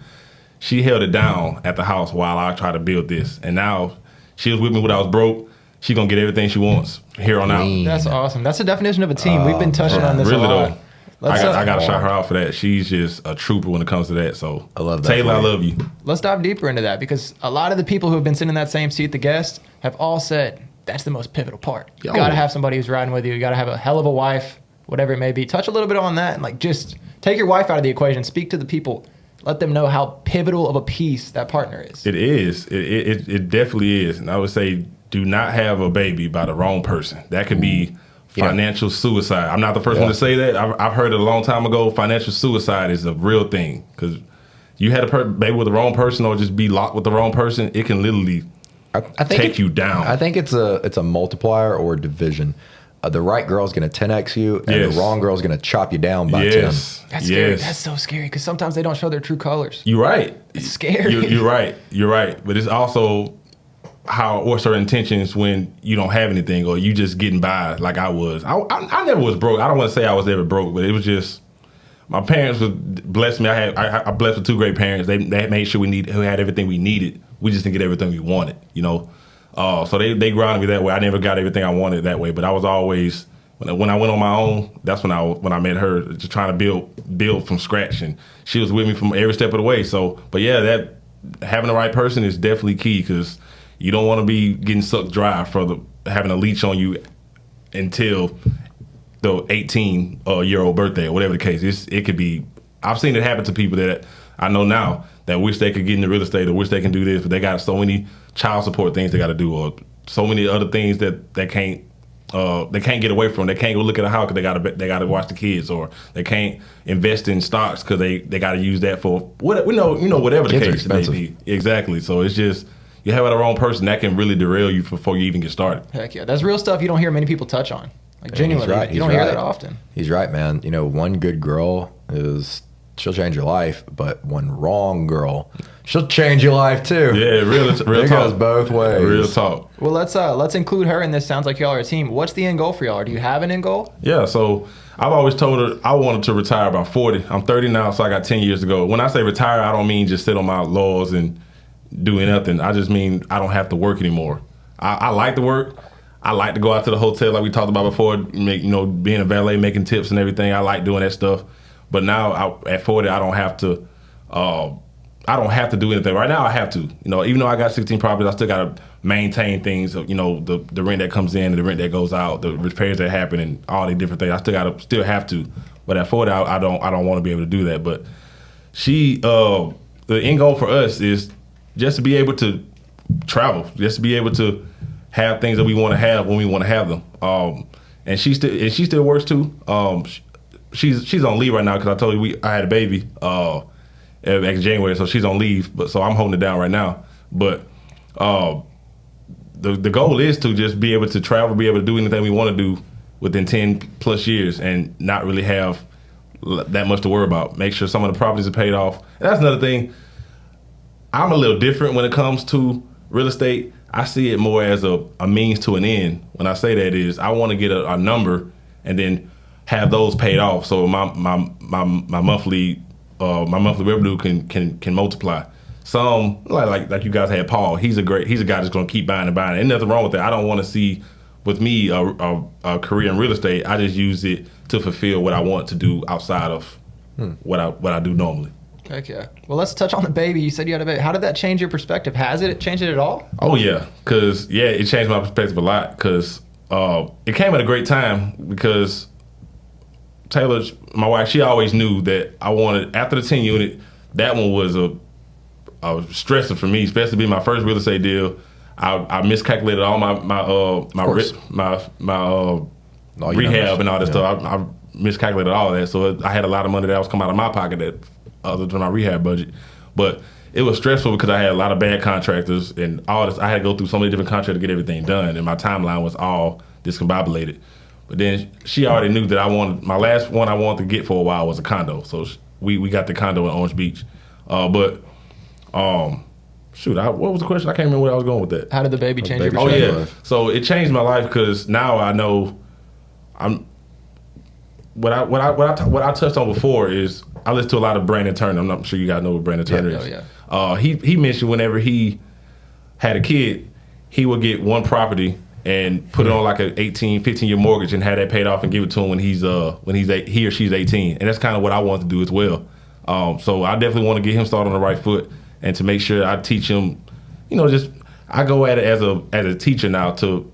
she held it down at the house while I tried to build this. And now she was with me when I was broke. She gonna get everything she wants here on out. That's awesome. That's the definition of a team. We've been touching on this Really a lot. though. I got to shout her out for that. She's just a trooper when it comes to that. So I love that Taylor, for I you. love you. Let's dive deeper into that because a lot of the people who have been sitting in that same seat, the guests, have all said that's the most pivotal part. You got to have somebody who's riding with you. You got to have a hell of a wife, whatever it may be. Touch a little bit on that and like just take your wife out of the equation. Speak to the people. Let them know how pivotal of a piece that partner is. It is. It definitely is. And I would say do not have a baby by the wrong person. That could be financial suicide. I'm not the first one to say that. I've heard it a long time ago. Financial suicide is a real thing because you had a baby with the wrong person or just be locked with the wrong person. It can literally take you down. I think it's a multiplier or a division. The right girl's going to 10x you, and the wrong girl's going to chop you down by 10. That's scary. That's so scary because sometimes they don't show their true colors. You're right. It's scary. You're right. You're right. But it's also what's her intentions when you don't have anything or you just getting by like I was. I never was broke. I don't want to say I was ever broke, but it was just my parents would bless me. I blessed with two great parents. They made sure we had everything we needed. We just didn't get everything we wanted, you know. So they grounded me that way. I never got everything I wanted that way, but I was always when I went on my own. That's when I met her, just trying to build from scratch, and she was with me from every step of the way. So, but yeah, that having the right person is definitely key because you don't want to be getting sucked dry for having a leech on you until the 18-year-old birthday or whatever the case. It could be. I've seen it happen to people that I know now that wish they could get into real estate or wish they can do this, but they got so many child support things they got to do or so many other things that they can't get away from. They can't go look at a house because they got to watch the kids, or they can't invest in stocks because they got to use that for whatever the case may be. Exactly. So it's just you have the wrong person that can really derail you before you even get started. Heck yeah, that's real stuff you don't hear many people touch on. Like genuinely, right. You don't hear that often. He's right, man. You know, one good girl she'll change your life, but one wrong girl, she'll change your life too. Yeah, real it talk. goes both ways. Real talk. Well, let's include her in this. Sounds like y'all are a team. What's the end goal for y'all? Or do you have an end goal? Yeah, so I've always told her I wanted to retire by 40. I'm 30 now, so I got 10 years to go. When I say retire, I don't mean just sit on my laurels and do nothing. I just mean I don't have to work anymore. I like to work. I like to go out to the hotel like we talked about before, being a valet, making tips and everything. I like doing that stuff. But now at 40, I don't have to do anything. Right now, I have to. Even though I got 16 properties, I still got to maintain things. The rent that comes in, and the rent that goes out, the repairs that happen, and all the different things. I still have to. But at 40, I don't want to be able to do that. But the end goal for us is just to be able to travel, just to be able to have things that we want to have when we want to have them. And she still works too. She's on leave right now because I told you I had a baby back in January, so she's on leave. But so I'm holding it down right now. But the goal is to just be able to travel, be able to do anything we want to do within 10 plus years, and not really have that much to worry about. Make sure some of the properties are paid off. And that's another thing. I'm a little different when it comes to real estate. I see it more as a means to an end. When I say that is I want to get a number and then have those paid off, so my monthly revenue can multiply. Some like you guys had Paul. He's a guy that's going to keep buying and buying. Ain't nothing wrong with that. I don't want to see with me a career in real estate. I just use it to fulfill what I want to do outside of what I do normally. Heck yeah. Well, let's touch on the baby. You said you had a baby. How did that change your perspective? Has it changed it at all? Oh yeah, because it changed my perspective a lot. Because it came at a great time because Taylor, my wife, she always knew that I wanted, after the 10 unit, that one was a stressor for me, especially being my first real estate deal. I miscalculated all my rehab and all that stuff. I miscalculated all of that, so I had a lot of money that was coming out of my pocket other than my rehab budget. But it was stressful because I had a lot of bad contractors and all this. I had to go through so many different contractors to get everything done, and my timeline was all discombobulated. But then she already knew that my last one I wanted to get for a while was a condo. So we got the condo in Orange Beach. What was the question? I can't remember where I was going with that. How did the baby change your perspective? life? So it changed my life because now I know what I touched on before is I listen to a lot of Brandon Turner. I'm not sure you guys know what Brandon Turner is. Oh, yeah. He mentioned whenever he had a kid, he would get one property and put it on like an 18, 15-year mortgage and have that paid off and give it to him when he or she's 18. And that's kind of what I want to do as well. So I definitely want to get him started on the right foot and to make sure I teach him, just I go at it as a teacher now to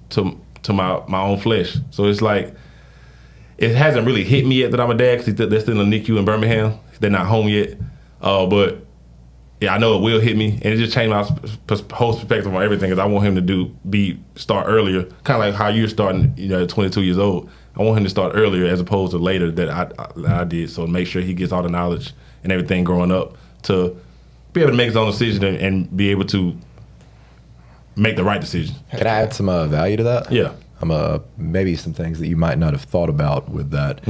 my own flesh. So it's like, it hasn't really hit me yet that I'm a dad because they're still in the NICU in Birmingham. They're not home yet. But yeah, I know it will hit me, and it just changed my whole perspective on everything. Because I want him to start earlier, kind of like how you're starting, at 22 years old. I want him to start earlier as opposed to later that I did. So make sure he gets all the knowledge and everything growing up to be able to make his own decision and be able to make the right decision. Can I add some value to that? Yeah. Maybe some things that you might not have thought about with that.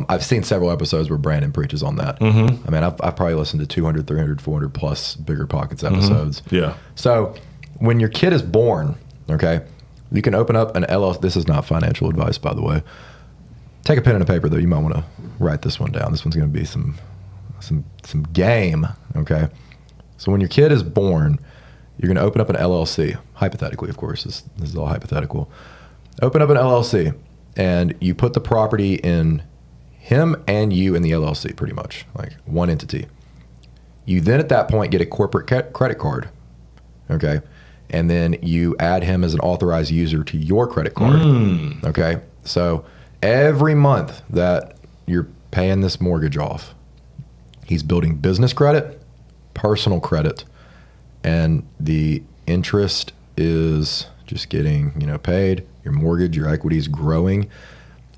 I've seen several episodes where Brandon preaches on that. I mean, I've probably listened to 200, 300, 400 plus Bigger Pockets episodes. Yeah. So when your kid is born, okay, you can open up an LLC. This is not financial advice, by the way. Take a pen and a paper, though. You might want to write this one down. This one's going to be some game, okay? So when your kid is born, you're going to open up an LLC. Hypothetically, of course. This is all hypothetical. Open up an LLC, and you put the property in him and you in the LLC, pretty much, like one entity. You then at that point get a corporate credit card, okay? And then you add him as an authorized user to your credit card, okay? So every month that you're paying this mortgage off, he's building business credit, personal credit, and the interest is just getting, paid. Your mortgage, your equity is growing.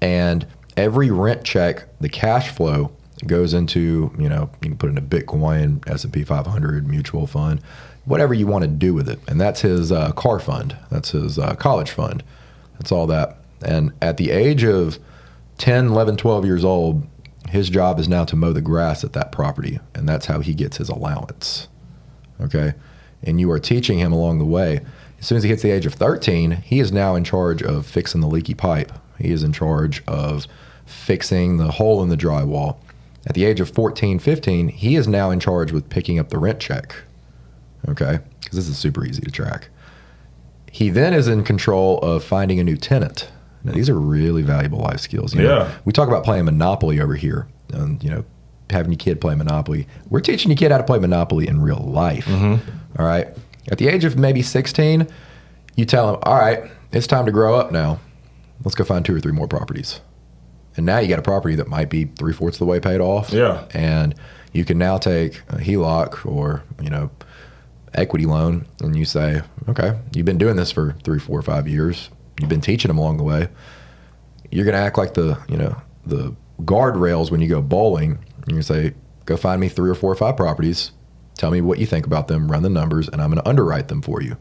And every rent check, the cash flow goes into, you can put into Bitcoin, S&P 500, mutual fund, whatever you want to do with it. And that's his car fund. That's his college fund. That's all that. And at the age of 10, 11, 12 years old, his job is now to mow the grass at that property. And that's how he gets his allowance. Okay? And you are teaching him along the way. As soon as he hits the age of 13, he is now in charge of fixing the leaky pipe. He is in charge of fixing the hole in the drywall. At the age of 14, 15, he is now in charge with picking up the rent check. Okay? Because this is super easy to track. He then is in control of finding a new tenant. Now, these are really valuable life skills. We talk about playing Monopoly over here, and having your kid play Monopoly. We're teaching your kid how to play Monopoly in real life. All right. At the age of maybe 16, you tell him, all right, it's time to grow up now. Let's go find 2 or 3 more properties. And now you got a property that might be 3/4 of the way paid off. Yeah. And you can now take a HELOC or, equity loan, and you say, okay, you've been doing this for 3, 4, 5 years. You've been teaching them along the way. You're going to act like the guardrails when you go bowling. You're going to say, go find me 3 or 4 or 5 properties. Tell me what you think about them, run the numbers, and I'm going to underwrite them for you.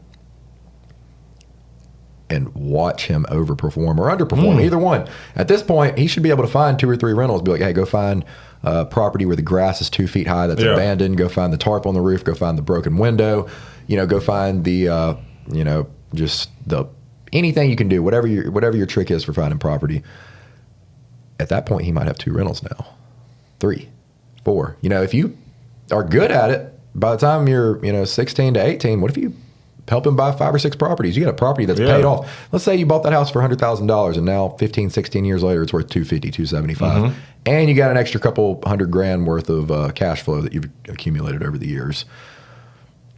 And watch him overperform or underperform, either one. At this point, he should be able to find 2 or 3 rentals. Be like, hey, go find a property where the grass is 2 feet high that's abandoned. Go find the tarp on the roof. Go find the broken window. Go find the, just the anything you can do, whatever your trick is for finding property. At that point, he might have 2 rentals now, 3, 4. If you are good at it, by the time you're 16 to 18, what if you help him buy 5 or 6 properties? You got a property that's paid off. Let's say you bought that house for $100,000 and now 15, 16 years later it's worth $250,000, $275,000, and you got an extra couple $100,000 worth of cash flow that you've accumulated over the years.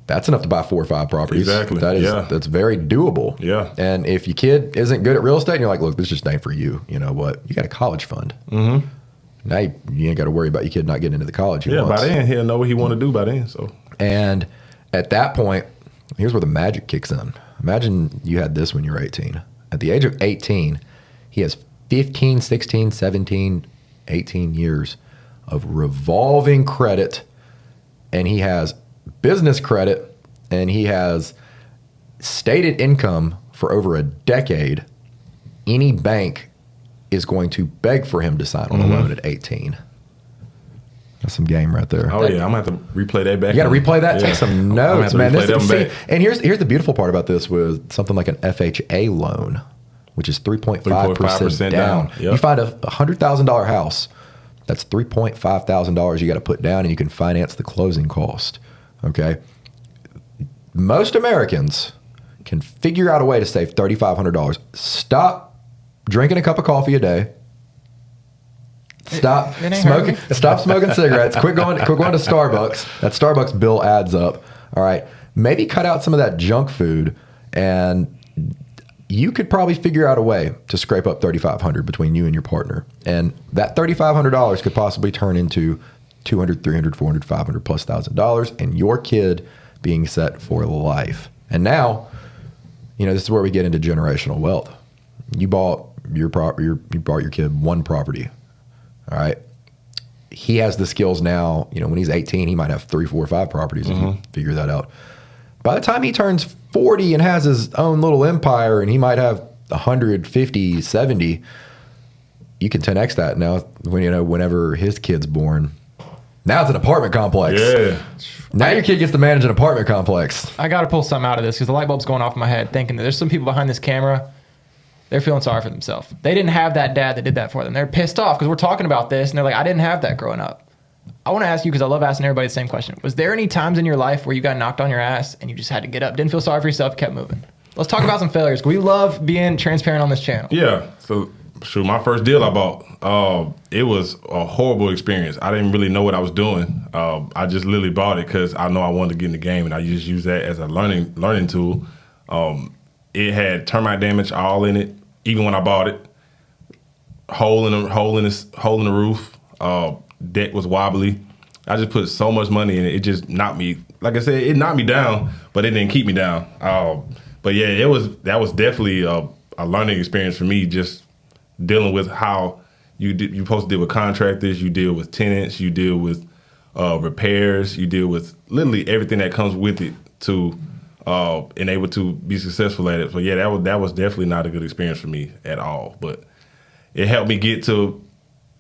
That's enough to buy 4 or 5 properties. Exactly. That's very doable. Yeah. And if your kid isn't good at real estate and you're like, look, this just ain't for you. You know what? You got a college fund. Now you ain't got to worry about your kid not getting into the college he wants. By then he'll know what he want to do by then. So, and at that point, here's where the magic kicks in. Imagine you had this when you were 18. At the age of 18, he has 15, 16, 17, 18 years of revolving credit, and he has business credit, and he has stated income for over a decade. Any bank is going to beg for him to sign on a loan at 18. That's some game right there. Oh, yeah. I'm going to have to replay that back. You got to replay that? Yeah. Take some notes, man. See, and here's the beautiful part about this with something like an FHA loan. which is 3.5% 3.5% down. Yep. You find a $100,000 house, that's $3,500 you got to put down, and you can finance the closing cost. Okay. Most Americans can figure out a way to save $3,500. Stop drinking a cup of coffee a day. Stop It ain't smoking. hurting. Stop smoking cigarettes. Quit going to Starbucks. That Starbucks bill adds up. All right. Maybe cut out some of that junk food, and you could probably figure out a way to scrape up $3,500 between you and your partner. And that $3,500 could possibly turn into $200, $300, $400, $500 plus $1,000, and your kid being set for life. And now, this is where we get into generational wealth. You bought you bought your kid one property. All right. He has the skills now. When he's 18, he might have 3, 4, 5 properties if you figure that out. By the time he turns 40 and has his own little empire, and he might have 150, 70, you can 10x that now. Whenever his kid's born, now it's an apartment complex. Yeah. Now your kid gets to manage an apartment complex. I got to pull something out of this because the light bulb's going off in my head thinking that there's some people behind this camera. They're feeling sorry for themselves. They didn't have that dad that did that for them. They're pissed off because we're talking about this and they're like, I didn't have that growing up. I want to ask you, because I love asking everybody the same question. Was there any times in your life where you got knocked on your ass and you just had to get up, didn't feel sorry for yourself, kept moving? Let's talk about some failures. We love being transparent on this channel. Yeah. So, my first deal I bought, it was a horrible experience. I didn't really know what I was doing. I just literally bought it because I know I wanted to get in the game, and I just used that as a learning tool. It had termite damage all in it, even when I bought it. Hole in the roof. Deck was wobbly. I just put so much money in it. It just knocked me. Like I said, it knocked me down, but it didn't keep me down. But yeah, that was definitely a learning experience for me. Just dealing with how you're supposed to deal with contractors, you deal with tenants, you deal with repairs, you deal with literally everything that comes with it to enable to be successful at it. So yeah, that was definitely not a good experience for me at all. But it helped me get to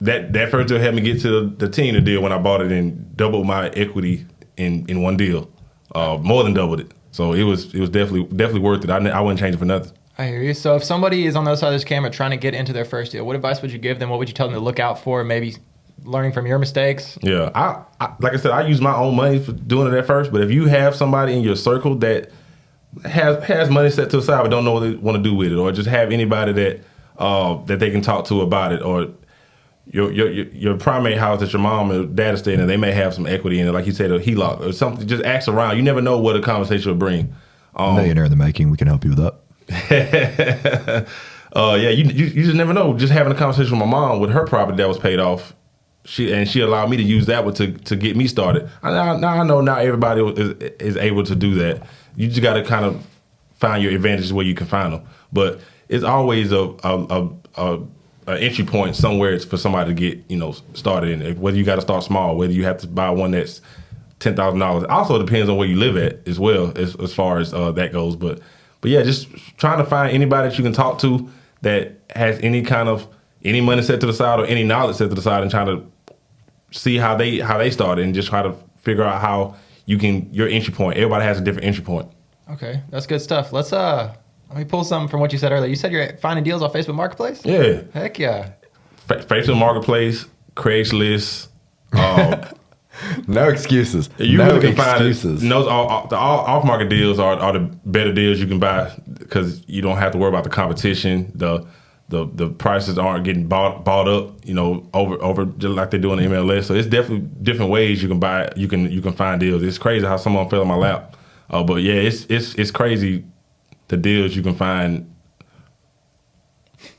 that first deal helped me get to the team deal when I bought it and doubled my equity in one deal, more than doubled it. So it was definitely worth it. I wouldn't change it for nothing. I hear you. So if somebody is on the other side of this camera trying to get into their first deal, what advice would you give them? What would you tell them to look out for? Maybe learning from your mistakes? Yeah, I like I said, I use my own money for doing it at first. But if you have somebody in your circle that has money set to the side but don't know what they want to do with it, or just have anybody that they can talk to about it, or your primary house that your mom or dad is staying in, they may have some equity in it, like you said, a HELOC or something. Just ask around. You never know what a conversation will bring. Millionaire in the making. We can help you with that. Yeah, you just never know. Just having a conversation with my mom with her property that was paid off, she allowed me to use that one to get me started. I know not everybody is able to do that. You just got to kind of find your advantages where you can find them. But it's always a entry point somewhere for somebody to get started in. Whether you got to start small, whether you have to buy one that's $10,000. Also depends on where you live at as well, as far as that goes. But yeah, just trying to find anybody that you can talk to that has any money set to the side or any knowledge set to the side, and trying to see how they started, and just try to figure out how your entry point. Everybody has a different entry point. Okay, that's good stuff. Let me pull something from what you said earlier. You said you're finding deals on Facebook Marketplace? Yeah. Heck yeah. Facebook Marketplace, Craigslist. No excuses. You no really can excuses. find it. The off-market deals are the better deals you can buy, because you don't have to worry about the competition. The prices aren't getting bought up, over just like they do on the MLS. So it's definitely different ways you can buy. You can find deals. It's crazy how someone fell on my lap. But yeah, it's crazy the deals you can find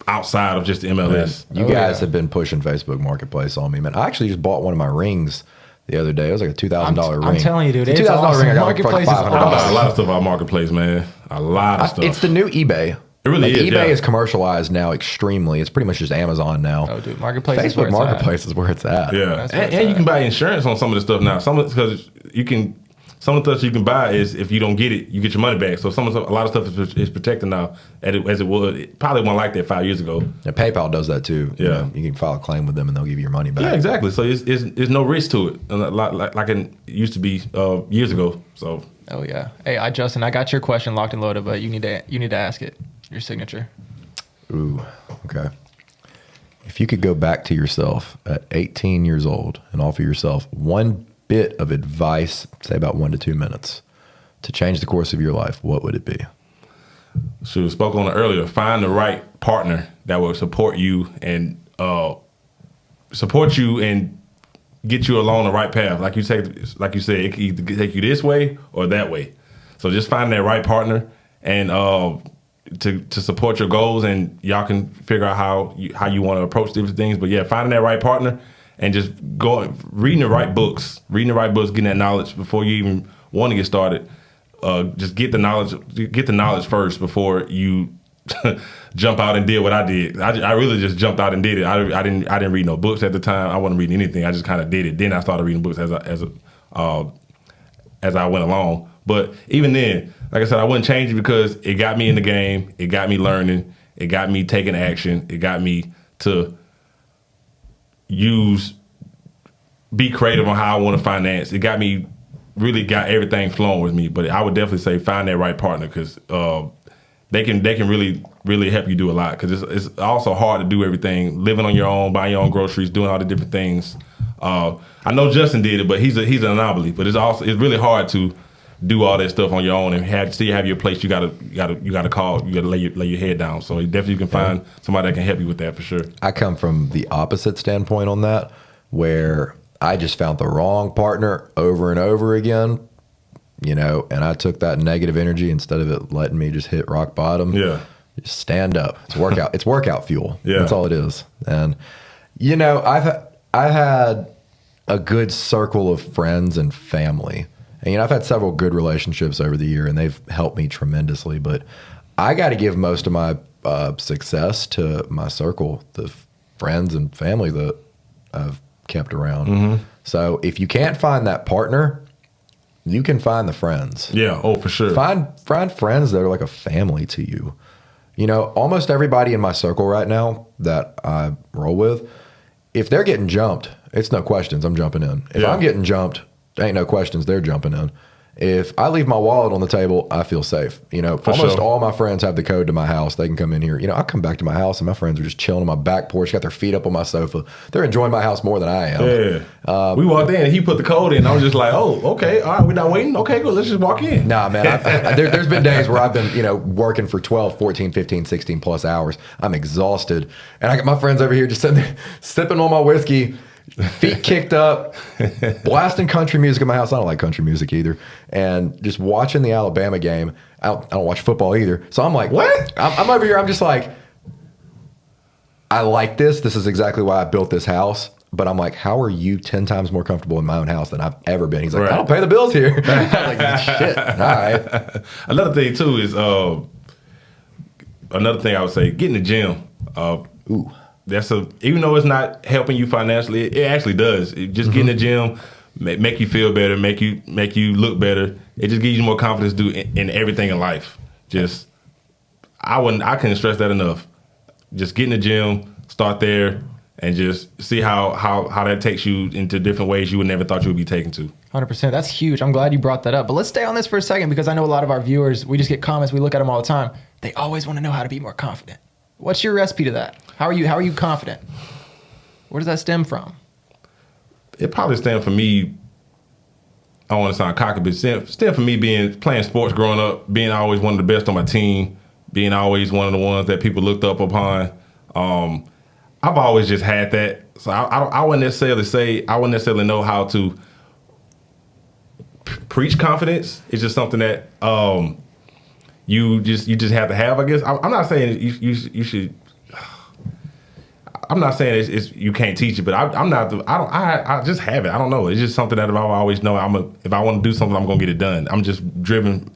outside of just the MLS. Man, you guys have been pushing Facebook Marketplace on me, man. I actually just bought one of my rings the other day. It was like a $2,000 ring. I'm telling you, dude, it's it's $2,000 awesome. ring. I got Marketplace for is $500. A lot of stuff on Marketplace, man. A lot of stuff. It's the new eBay. It really is. eBay yeah. is commercialized now extremely. It's pretty much just Amazon now. Oh, dude, Marketplace is where Facebook it's Marketplace is where it's at. Yeah, That's where it's and you at. can buy insurance on some of the stuff now. Because some of the stuff you can buy is, if you don't get it, you get your money back. So a lot of stuff is protected now, as it was. It probably wasn't like that 5 years ago. And PayPal does that too. Yeah. You can file a claim with them and they'll give you your money back. Yeah, exactly. So it's no risk to it, like it used to be years ago. So Oh yeah. Hey, Justin, I got your question locked and loaded, but you need to ask it. Your signature. Ooh, okay. If you could go back to yourself at 18 years old and offer yourself one bit of advice, say about 1 to 2 minutes, to change the course of your life, what would it be? So spoke on it earlier. Find the right partner that will support you and get you along the right path. Like you said, it can either take you this way or that way. So just find that right partner and to support your goals, and y'all can figure out how you want to approach different things. But yeah, finding that right partner and just reading the right books, getting that knowledge before you even want to get started. Just get the knowledge first before you jump out and did what I did. I really just jumped out and did it. I didn't read no books at the time. I wasn't reading anything. I just kind of did it. Then I started reading books as I went along. But even then, like I said, I wouldn't change it because it got me in the game. It got me learning. It got me taking action. It got me to be creative on how I want to finance. It got everything flowing with me. But I would definitely say find that right partner because they can really help you do a lot. Because it's also hard to do everything, living on your own, buying your own groceries, doing all the different things. I know Justin did it, but he's an anomaly. But it's really hard to do all that stuff on your own and still have your place. You gotta lay your head down. So definitely you can find somebody that can help you with that for sure. I come from the opposite standpoint on that, where I just found the wrong partner over and over again, and I took that negative energy instead of it letting me just hit rock bottom. Yeah. Just stand up. It's workout. It's workout fuel. Yeah. That's all it is. And, I've had a good circle of friends and family. And, I've had several good relationships over the year, and they've helped me tremendously. But I got to give most of my success to my circle, the friends and family that I've kept around. Mm-hmm. So if you can't find that partner, you can find the friends. Yeah, for sure. Find friends that are like a family to you. Almost everybody in my circle right now that I roll with, if they're getting jumped, it's no questions. I'm jumping in. If I'm getting jumped, ain't no questions. They're jumping in. If I leave my wallet on the table, I feel safe. Almost all my friends have the code to my house. They can come in here. I come back to my house and my friends are just chilling on my back porch, got their feet up on my sofa. They're enjoying my house more than I am. Yeah. We walked in and he put the code in. I was just like, oh, okay. All right, we're not waiting. Okay, good. Let's just walk in. Nah, man. There's been days where I've been, working for 12, 14, 15, 16 plus hours. I'm exhausted. And I got my friends over here just sitting there, sipping on my whiskey, feet kicked up, blasting country music in my house. I don't like country music either. And just watching the Alabama game. I don't watch football either. So I'm like, what? I'm over here. I'm just like, I like this. This is exactly why I built this house. But I'm like, how are you 10 times more comfortable in my own house than I've ever been? He's like, right. I don't pay the bills here. I'm like, shit. All right. Another thing too is another thing I would say, get in the gym. Ooh. Even though it's not helping you financially, it actually does. Just get in the gym, make you feel better, make you look better. It just gives you more confidence to do in everything in life. I couldn't stress that enough. Just get in the gym, start there, and just see how that takes you into different ways you would never thought you would be taken to. 100%. That's huge. I'm glad you brought that up. But let's stay on this for a second because I know a lot of our viewers, we just get comments, we look at them all the time. They always want to know how to be more confident. What's your recipe to that? How are you confident? Where does that stem from? It probably stems from me. I don't want to sound cocky, but stem from me playing sports growing up, being always one of the best on my team, being always one of the ones that people looked up upon. I've always just had that. So I wouldn't necessarily know how to preach confidence. It's just something that you just have to have, I guess. I'm not saying you should. I'm not saying it's you can't teach it, but I just have it. I don't know. It's just something that I always know. If I want to do something, I'm gonna get it done. I'm just driven.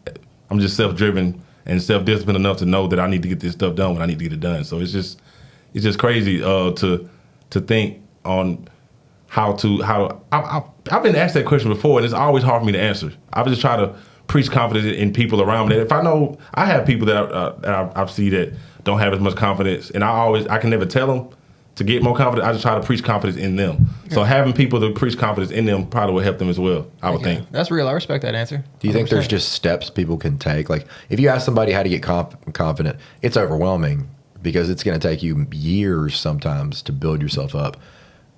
I'm just self-driven and self-disciplined enough to know that I need to get this stuff done when I need to get it done. So it's just crazy to think on how I've been asked that question before, and it's always hard for me to answer. I just try to preach confidence in people around me. If I know I have people that I see that don't have as much confidence, and I can never tell them to get more confident. I just try to preach confidence in them. So having people to preach confidence in them probably will help them as well, I would think. That's real. I respect that answer. 100%. Do you think there's just steps people can take? Like if you ask somebody how to get confident, it's overwhelming because it's going to take you years sometimes to build yourself up.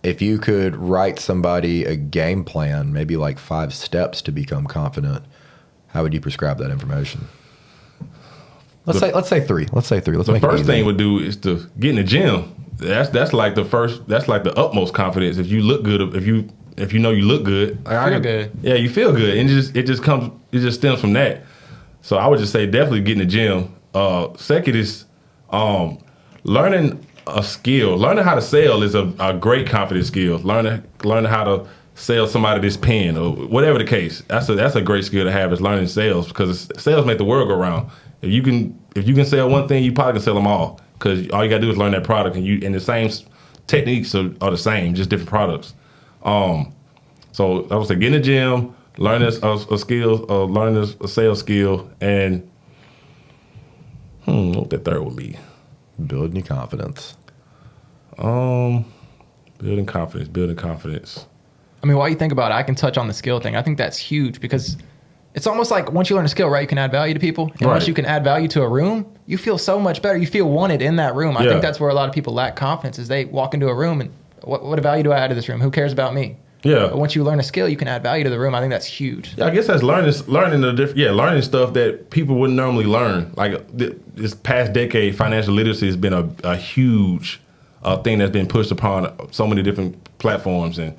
If you could write somebody a game plan, maybe like 5 steps to become confident, how would you prescribe that information? Let's say 3. Let's say 3. Let's The make it first easy. thing would do is to get in the gym. That's like the utmost confidence. If you look good, if you know you look good, Feel good. Yeah, you feel good, and it just stems from that. So I would just say definitely get in the gym. Second is learning a skill. Learning how to sell is a great confidence skill. Learning how to sell somebody this pen or whatever the case. That's a great skill to have, is learning sales, because sales make the world go round. If you can sell one thing, you probably can sell them all, because all you gotta do is learn that product, and the same techniques are the same, just different products. So I would say get in the gym, learn a skill, learn a sales skill, and what that third would be. Building your confidence. Building confidence. I mean, while you think about it, I can touch on the skill thing. I think that's huge, because it's almost like once you learn a skill, right, you can add value to people. And once Right. you can add value to a room, you feel so much better. You feel wanted in that room. I Yeah. think that's where a lot of people lack confidence, is they walk into a room and what value do I add to this room? Who cares about me? Yeah. But once you learn a skill, you can add value to the room. I think that's huge. Yeah, I guess that's learning learning stuff that people wouldn't normally learn. Like this past decade, financial literacy has been a huge thing that's been pushed upon so many different platforms, and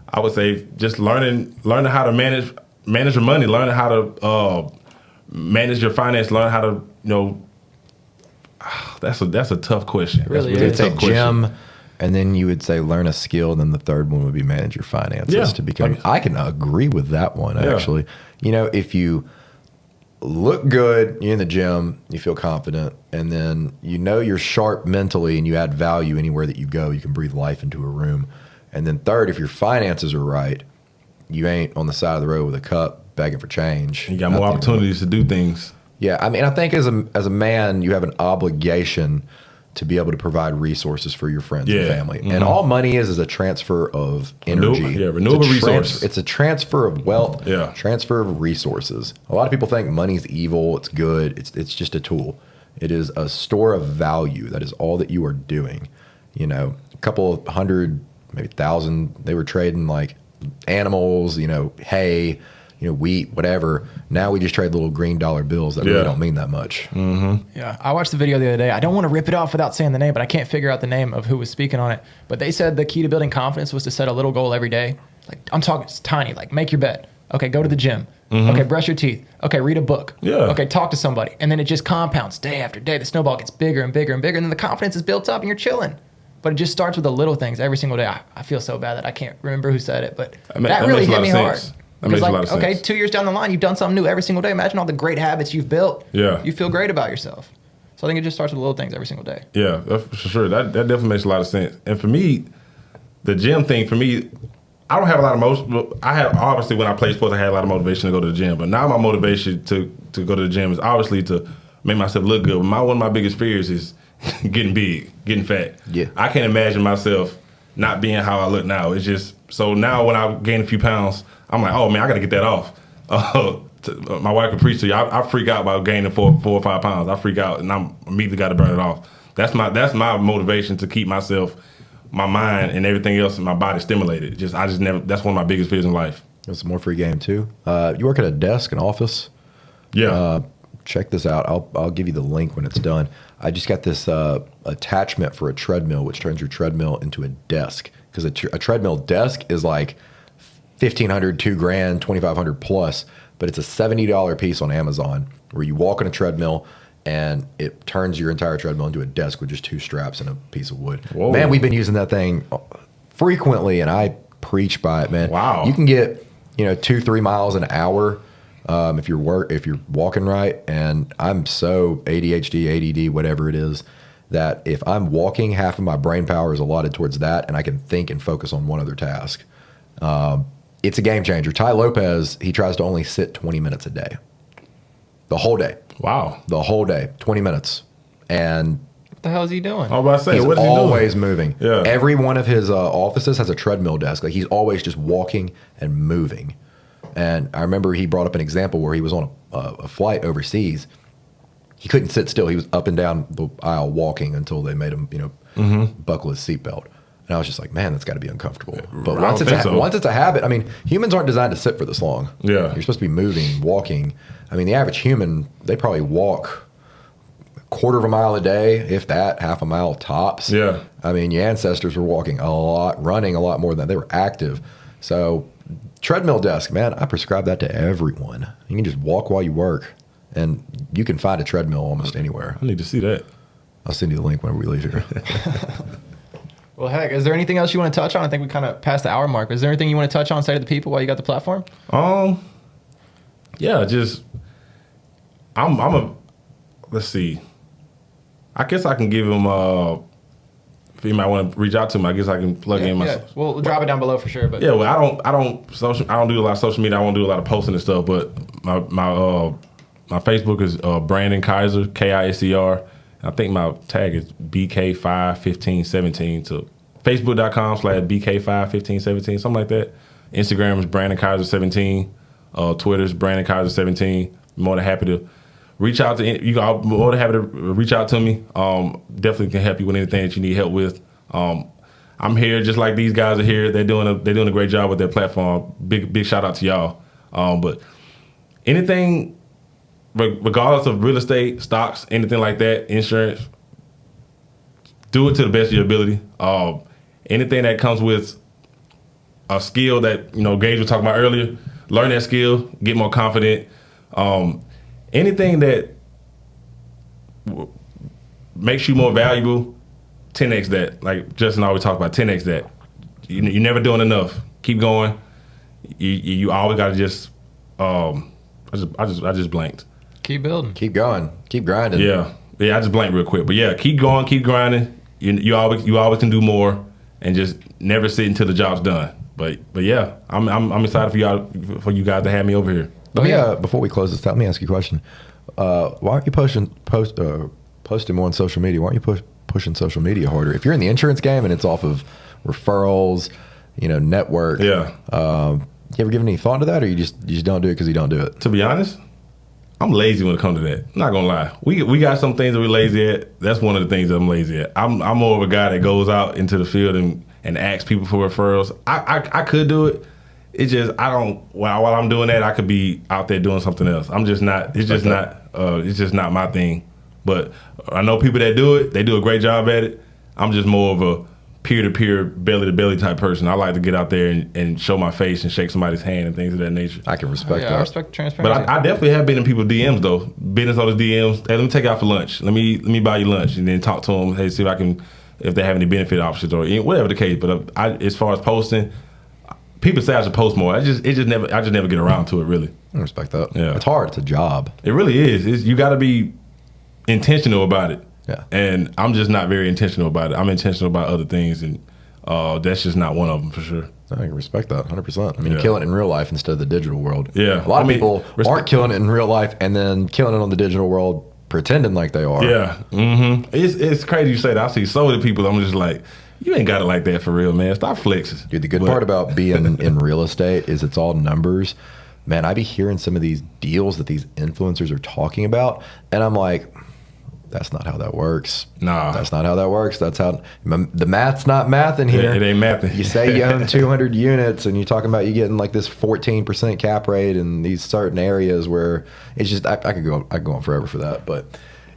I would say just learning how to manage your money, learning how to manage your finance, learn how to that's a tough question. really That's is. a Say tough question. gym, and then you would say learn a skill, and then the third one would be manage your finances Yeah. to become. I can agree with that one, Yeah. actually. If you look good, you're in the gym, you feel confident, and then you're sharp mentally and you add value anywhere that you go, you can breathe life into a room. And then third, if your finances are right, you ain't on the side of the road with a cup begging for change. You got more Nothing. opportunities to do things. Yeah, I mean, I think as a man, you have an obligation to be able to provide resources for your friends and Yeah. family. And all money is a transfer of energy. Renewable resource. It's a transfer of wealth, Yeah. transfer of resources. A lot of people think money's evil, it's good, it's just a tool. It is a store of value. That is all that you are doing. A couple of hundred, maybe 1,000, they were trading like animals, hay, wheat, whatever. Now we just trade little green dollar bills that really Yeah. don't mean that much. Yeah, I watched the video the other day. I don't want to rip it off without saying the name, but I can't figure out the name of who was speaking on it. But they said the key to building confidence was to set a little goal every day. Like, I'm talking, it's tiny, like make your bed. Okay, go to the gym. Okay, brush your teeth. Okay, read a book. Yeah. Okay, talk to somebody. And then it just compounds day after day. The snowball gets bigger and bigger and bigger. And then the confidence is built up and you're chilling. But it just starts with the little things every single day. I feel so bad that I can't remember who said it, but that really makes a lot hit me of hard. sense. That Because makes a lot of okay, sense. 2 years down the line, you've done something new every single day. Imagine all the great habits you've built. Yeah. You feel great about yourself. So I think it just starts with little things every single day. Yeah, that's for sure. That definitely makes a lot of sense. And for me, the gym thing, I don't have a lot of motivation. I had, obviously, when I played sports, I had a lot of motivation to go to the gym. But now my motivation to go to the gym is obviously to make myself look good. One of my biggest fears is getting big, getting fat. Yeah. I can't imagine myself not being how I look now. It's just, so now when I gain a few pounds, I'm like, oh man, I got to get that off. My wife can preach to you. I freak out about gaining 4 or 5 pounds. I freak out, and I'm immediately got to burn it off. That's my motivation to keep myself, my mind, and everything else in my body stimulated. I just never. That's one of my biggest fears in life. There's more free game too. You work at a desk, an office. Yeah. Check this out. I'll give you the link when it's done. I just got this attachment for a treadmill, which turns your treadmill into a desk. Because a treadmill desk is like $1,500, $2,000, $2,500 plus, but it's a $70 piece on Amazon where you walk on a treadmill and it turns your entire treadmill into a desk with just 2 straps and a piece of wood. Whoa. Man, we've been using that thing frequently, and I preach by it, man. Wow. You can get 2-3 miles an hour if you're walking right. And I'm so ADHD, ADD, whatever it is, that if I'm walking, half of my brain power is allotted towards that, and I can think and focus on one other task. It's a game changer. Tai Lopez, he tries to only sit 20 minutes a day. The whole day. Wow. The whole day. 20 minutes. And What the hell is he doing? I was about to say, he's what is he doing? always moving. Yeah. Every one of his offices has a treadmill desk. Like, he's always just walking and moving. And I remember he brought up an example where he was on a flight overseas, he couldn't sit still. He was up and down the aisle walking until they made him, buckle his seatbelt. And I was just like, man, that's got to be uncomfortable. But once it's a habit, I mean, humans aren't designed to sit for this long. Yeah. You're supposed to be moving, walking. I mean, the average human, they probably walk a quarter of a mile a day, if that, half a mile tops. Yeah. I mean, your ancestors were walking a lot, running a lot more than that. They were active. So treadmill desk, man, I prescribe that to everyone. You can just walk while you work, and you can find a treadmill almost anywhere. I need to see that. I'll send you the link when we leave here. Well, heck, is there anything else you want to touch on? I think we kind of passed the hour mark. Is there anything you want to touch on, say to the people while you got the platform? Yeah, just let's see. I guess I can give him if you might want to reach out to him, I guess I can plug in my. Yeah. We'll drop it down below for sure. But yeah, well, I don't do a lot of social media. I won't do a lot of posting and stuff. But my Facebook is Brandon Kiser, Kiser. I think my tag is BK51517. So Facebook.com/BK51517, something like that. Instagram is Brandon Kiser 17. Twitter is Brandon Kiser 17. More than happy to reach out to you. I'm more than happy to reach out to me. Definitely can help you with anything that you need help with. I'm here just like these guys are here. They're doing a great job with their platform. Big shout out to y'all. But anything, regardless of real estate, stocks, anything like that, insurance, do it to the best of your ability. Anything that comes with a skill that Gage was talking about earlier, learn that skill, get more confident. Anything that makes you more valuable, 10x that. Like Justin always talk about, 10x that. You're never doing enough. Keep going. You always got to just. I just blanked. Keep building. Keep going. Keep grinding. Yeah. I just blanked real quick. But yeah, keep going. Keep grinding. You always can do more, and just never sit until the job's done. But yeah, I'm excited for you guys to have me over here. Let me, before we close this out, let me ask you a question. Why aren't you posting more on social media? Why aren't you pushing social media harder? If you're in the insurance game and it's off of referrals, network. Yeah. You ever given any thought to that, or you just don't do it because you don't do it? To be honest, I'm lazy when it comes to that. I'm not gonna lie. We got some things that we're lazy at. That's one of the things that I'm lazy at. I'm more of a guy that goes out into the field and asks people for referrals. I could do it. It's just I don't. While I'm doing that, I could be out there doing something else. I'm just not. It's just not. It's just not my thing. But I know people that do it. They do a great job at it. I'm just more of a peer-to-peer, belly-to-belly type person. I like to get out there and show my face and shake somebody's hand and things of that nature. I can respect that. I respect transparency. But I definitely have been in people's DMs though. Business on the DMs. Hey, let me take you out for lunch. Let me buy you lunch, and then talk to them. Hey, see if they have any benefit options or whatever the case. But as far as posting, people say I should post more. I just never get around to it really. I respect that. Yeah. It's hard. It's a job. It really is. You got to be intentional about it. Yeah. And I'm just not very intentional about it. I'm intentional about other things, and that's just not one of them for sure. I can respect that 100%. I mean, killing it in real life instead of the digital world. Yeah. A lot of people aren't killing it in real life and then killing it on the digital world, pretending like they are. Yeah. Mm-hmm. It's crazy you say that. I see so many people, I'm just like, you ain't got it like that for real, man. Stop flexing. Dude, the good part about being in real estate is it's all numbers. Man, I be hearing some of these deals that these influencers are talking about, and I'm like, that's not how that works. Nah. That's not how that works. That's how the math's not math in here. It ain't mathing. You say you own 200 units and you're talking about you getting like this 14% cap rate in these certain areas where it's just, I could go on forever for that. But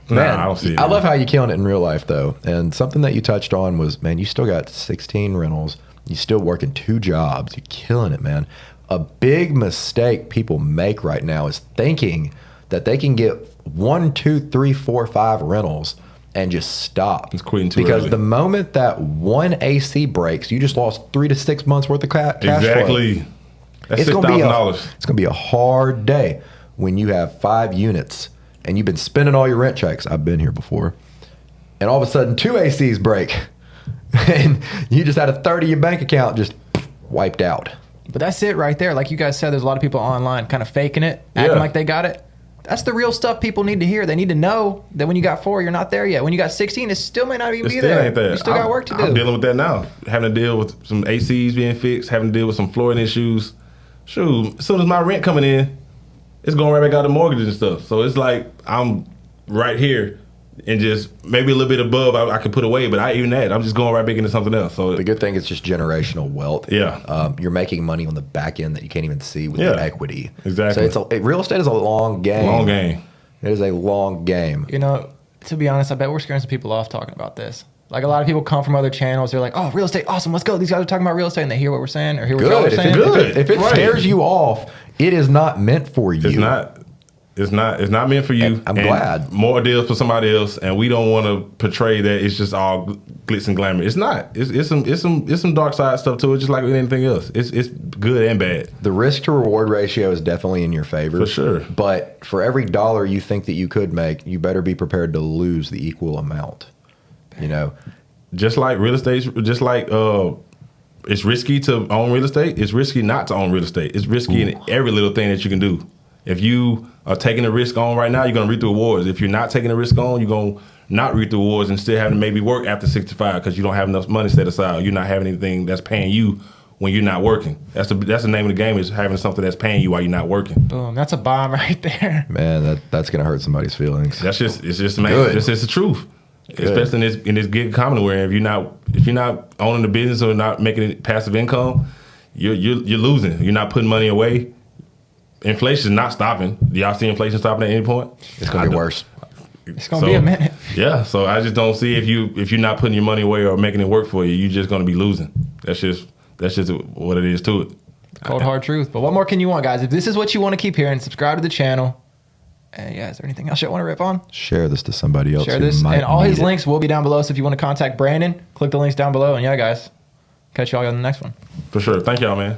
man, I don't see it. I love how you're killing it in real life though. And something that you touched on was, man, you still got 16 rentals. You still working 2 jobs. You're killing it, man. A big mistake people make right now is thinking that they can get 1, 2, 3, 4, 5 rentals and just stop. It's quitting too because early. the moment that one AC breaks, you just lost 3 to 6 months worth of cash flow. Exactly. That's $6,000. It's gonna be a hard day when you have 5 units and you've been spending all your rent checks. I've been here before, and all of a sudden 2 ACs break, and you just had a third of your bank account just wiped out. But that's it right there. Like you guys said, there's a lot of people online kind of faking it, acting like they got it. That's the real stuff people need to hear. They need to know that when you got 4, you're not there yet. When you got 16, it still may not even be there. Ain't there. You still got work to do. I'm dealing with that now. Having to deal with some ACs being fixed, having to deal with some flooring issues. Shoot, as soon as my rent coming in, it's going right back out the mortgage and stuff. So it's like I'm right here and just maybe a little bit above I could put away, but even that, I'm just going right back into something else. So The good thing is just generational wealth. Yeah. You're making money on the back end that you can't even see with the equity. Exactly. So real estate is a long game. long game. It is a long game. You know, to be honest, I bet we're scaring some people off talking about this. Like a lot of people come from other channels. They're like, "Oh, real estate, awesome! Let's go." These guys are talking about real estate, and they hear what we're saying or hear what y'all are Good. saying. If it Right. scares you off, it is not meant for you. It's not. It's not meant for you. And I'm glad. More deals for somebody else, and we don't want to portray that it's just all glitz and glamour. It's not. It's some dark side stuff to it, just like with anything else. It's good and bad. The risk to reward ratio is definitely in your favor. For sure. But for every dollar you think that you could make, you better be prepared to lose the equal amount. You know, Just like real estate, just like it's risky to own real estate. It's risky not to own real estate. It's risky in every little thing that you can do. If you are taking a risk on right now, you're going to reap the rewards. If you're not taking a risk on, you're going to not reap the rewards and still having to maybe work after 65 because you don't have enough money set aside. You're not having anything that's paying you when you're not working. That's the name of the game, is having something that's paying you while you're not working. Boom, that's a bomb right there. man, that's going to hurt somebody's feelings. It's just man, Good. it's the truth. Especially in this gig economy where if you're not owning the business or not making it passive income, you're losing. You're not putting money away. Inflation is not stopping. Do y'all see inflation stopping at any point? It's going to be worse. It's gonna be a minute. Yeah, so I just don't see if you're not putting your money away or making it work for you, you're just going to be losing. That's just what it is to it. Cold hard truth. But what more can you want, guys? If this is what you want to keep hearing, subscribe to the channel. And yeah, is there anything else you want to rip on? Share this to somebody else. Share who this, might and all his need it. links will be down below. So if you want to contact Brandon, click the links down below. And yeah, guys, catch y'all on the next one. For sure. Thank y'all, man.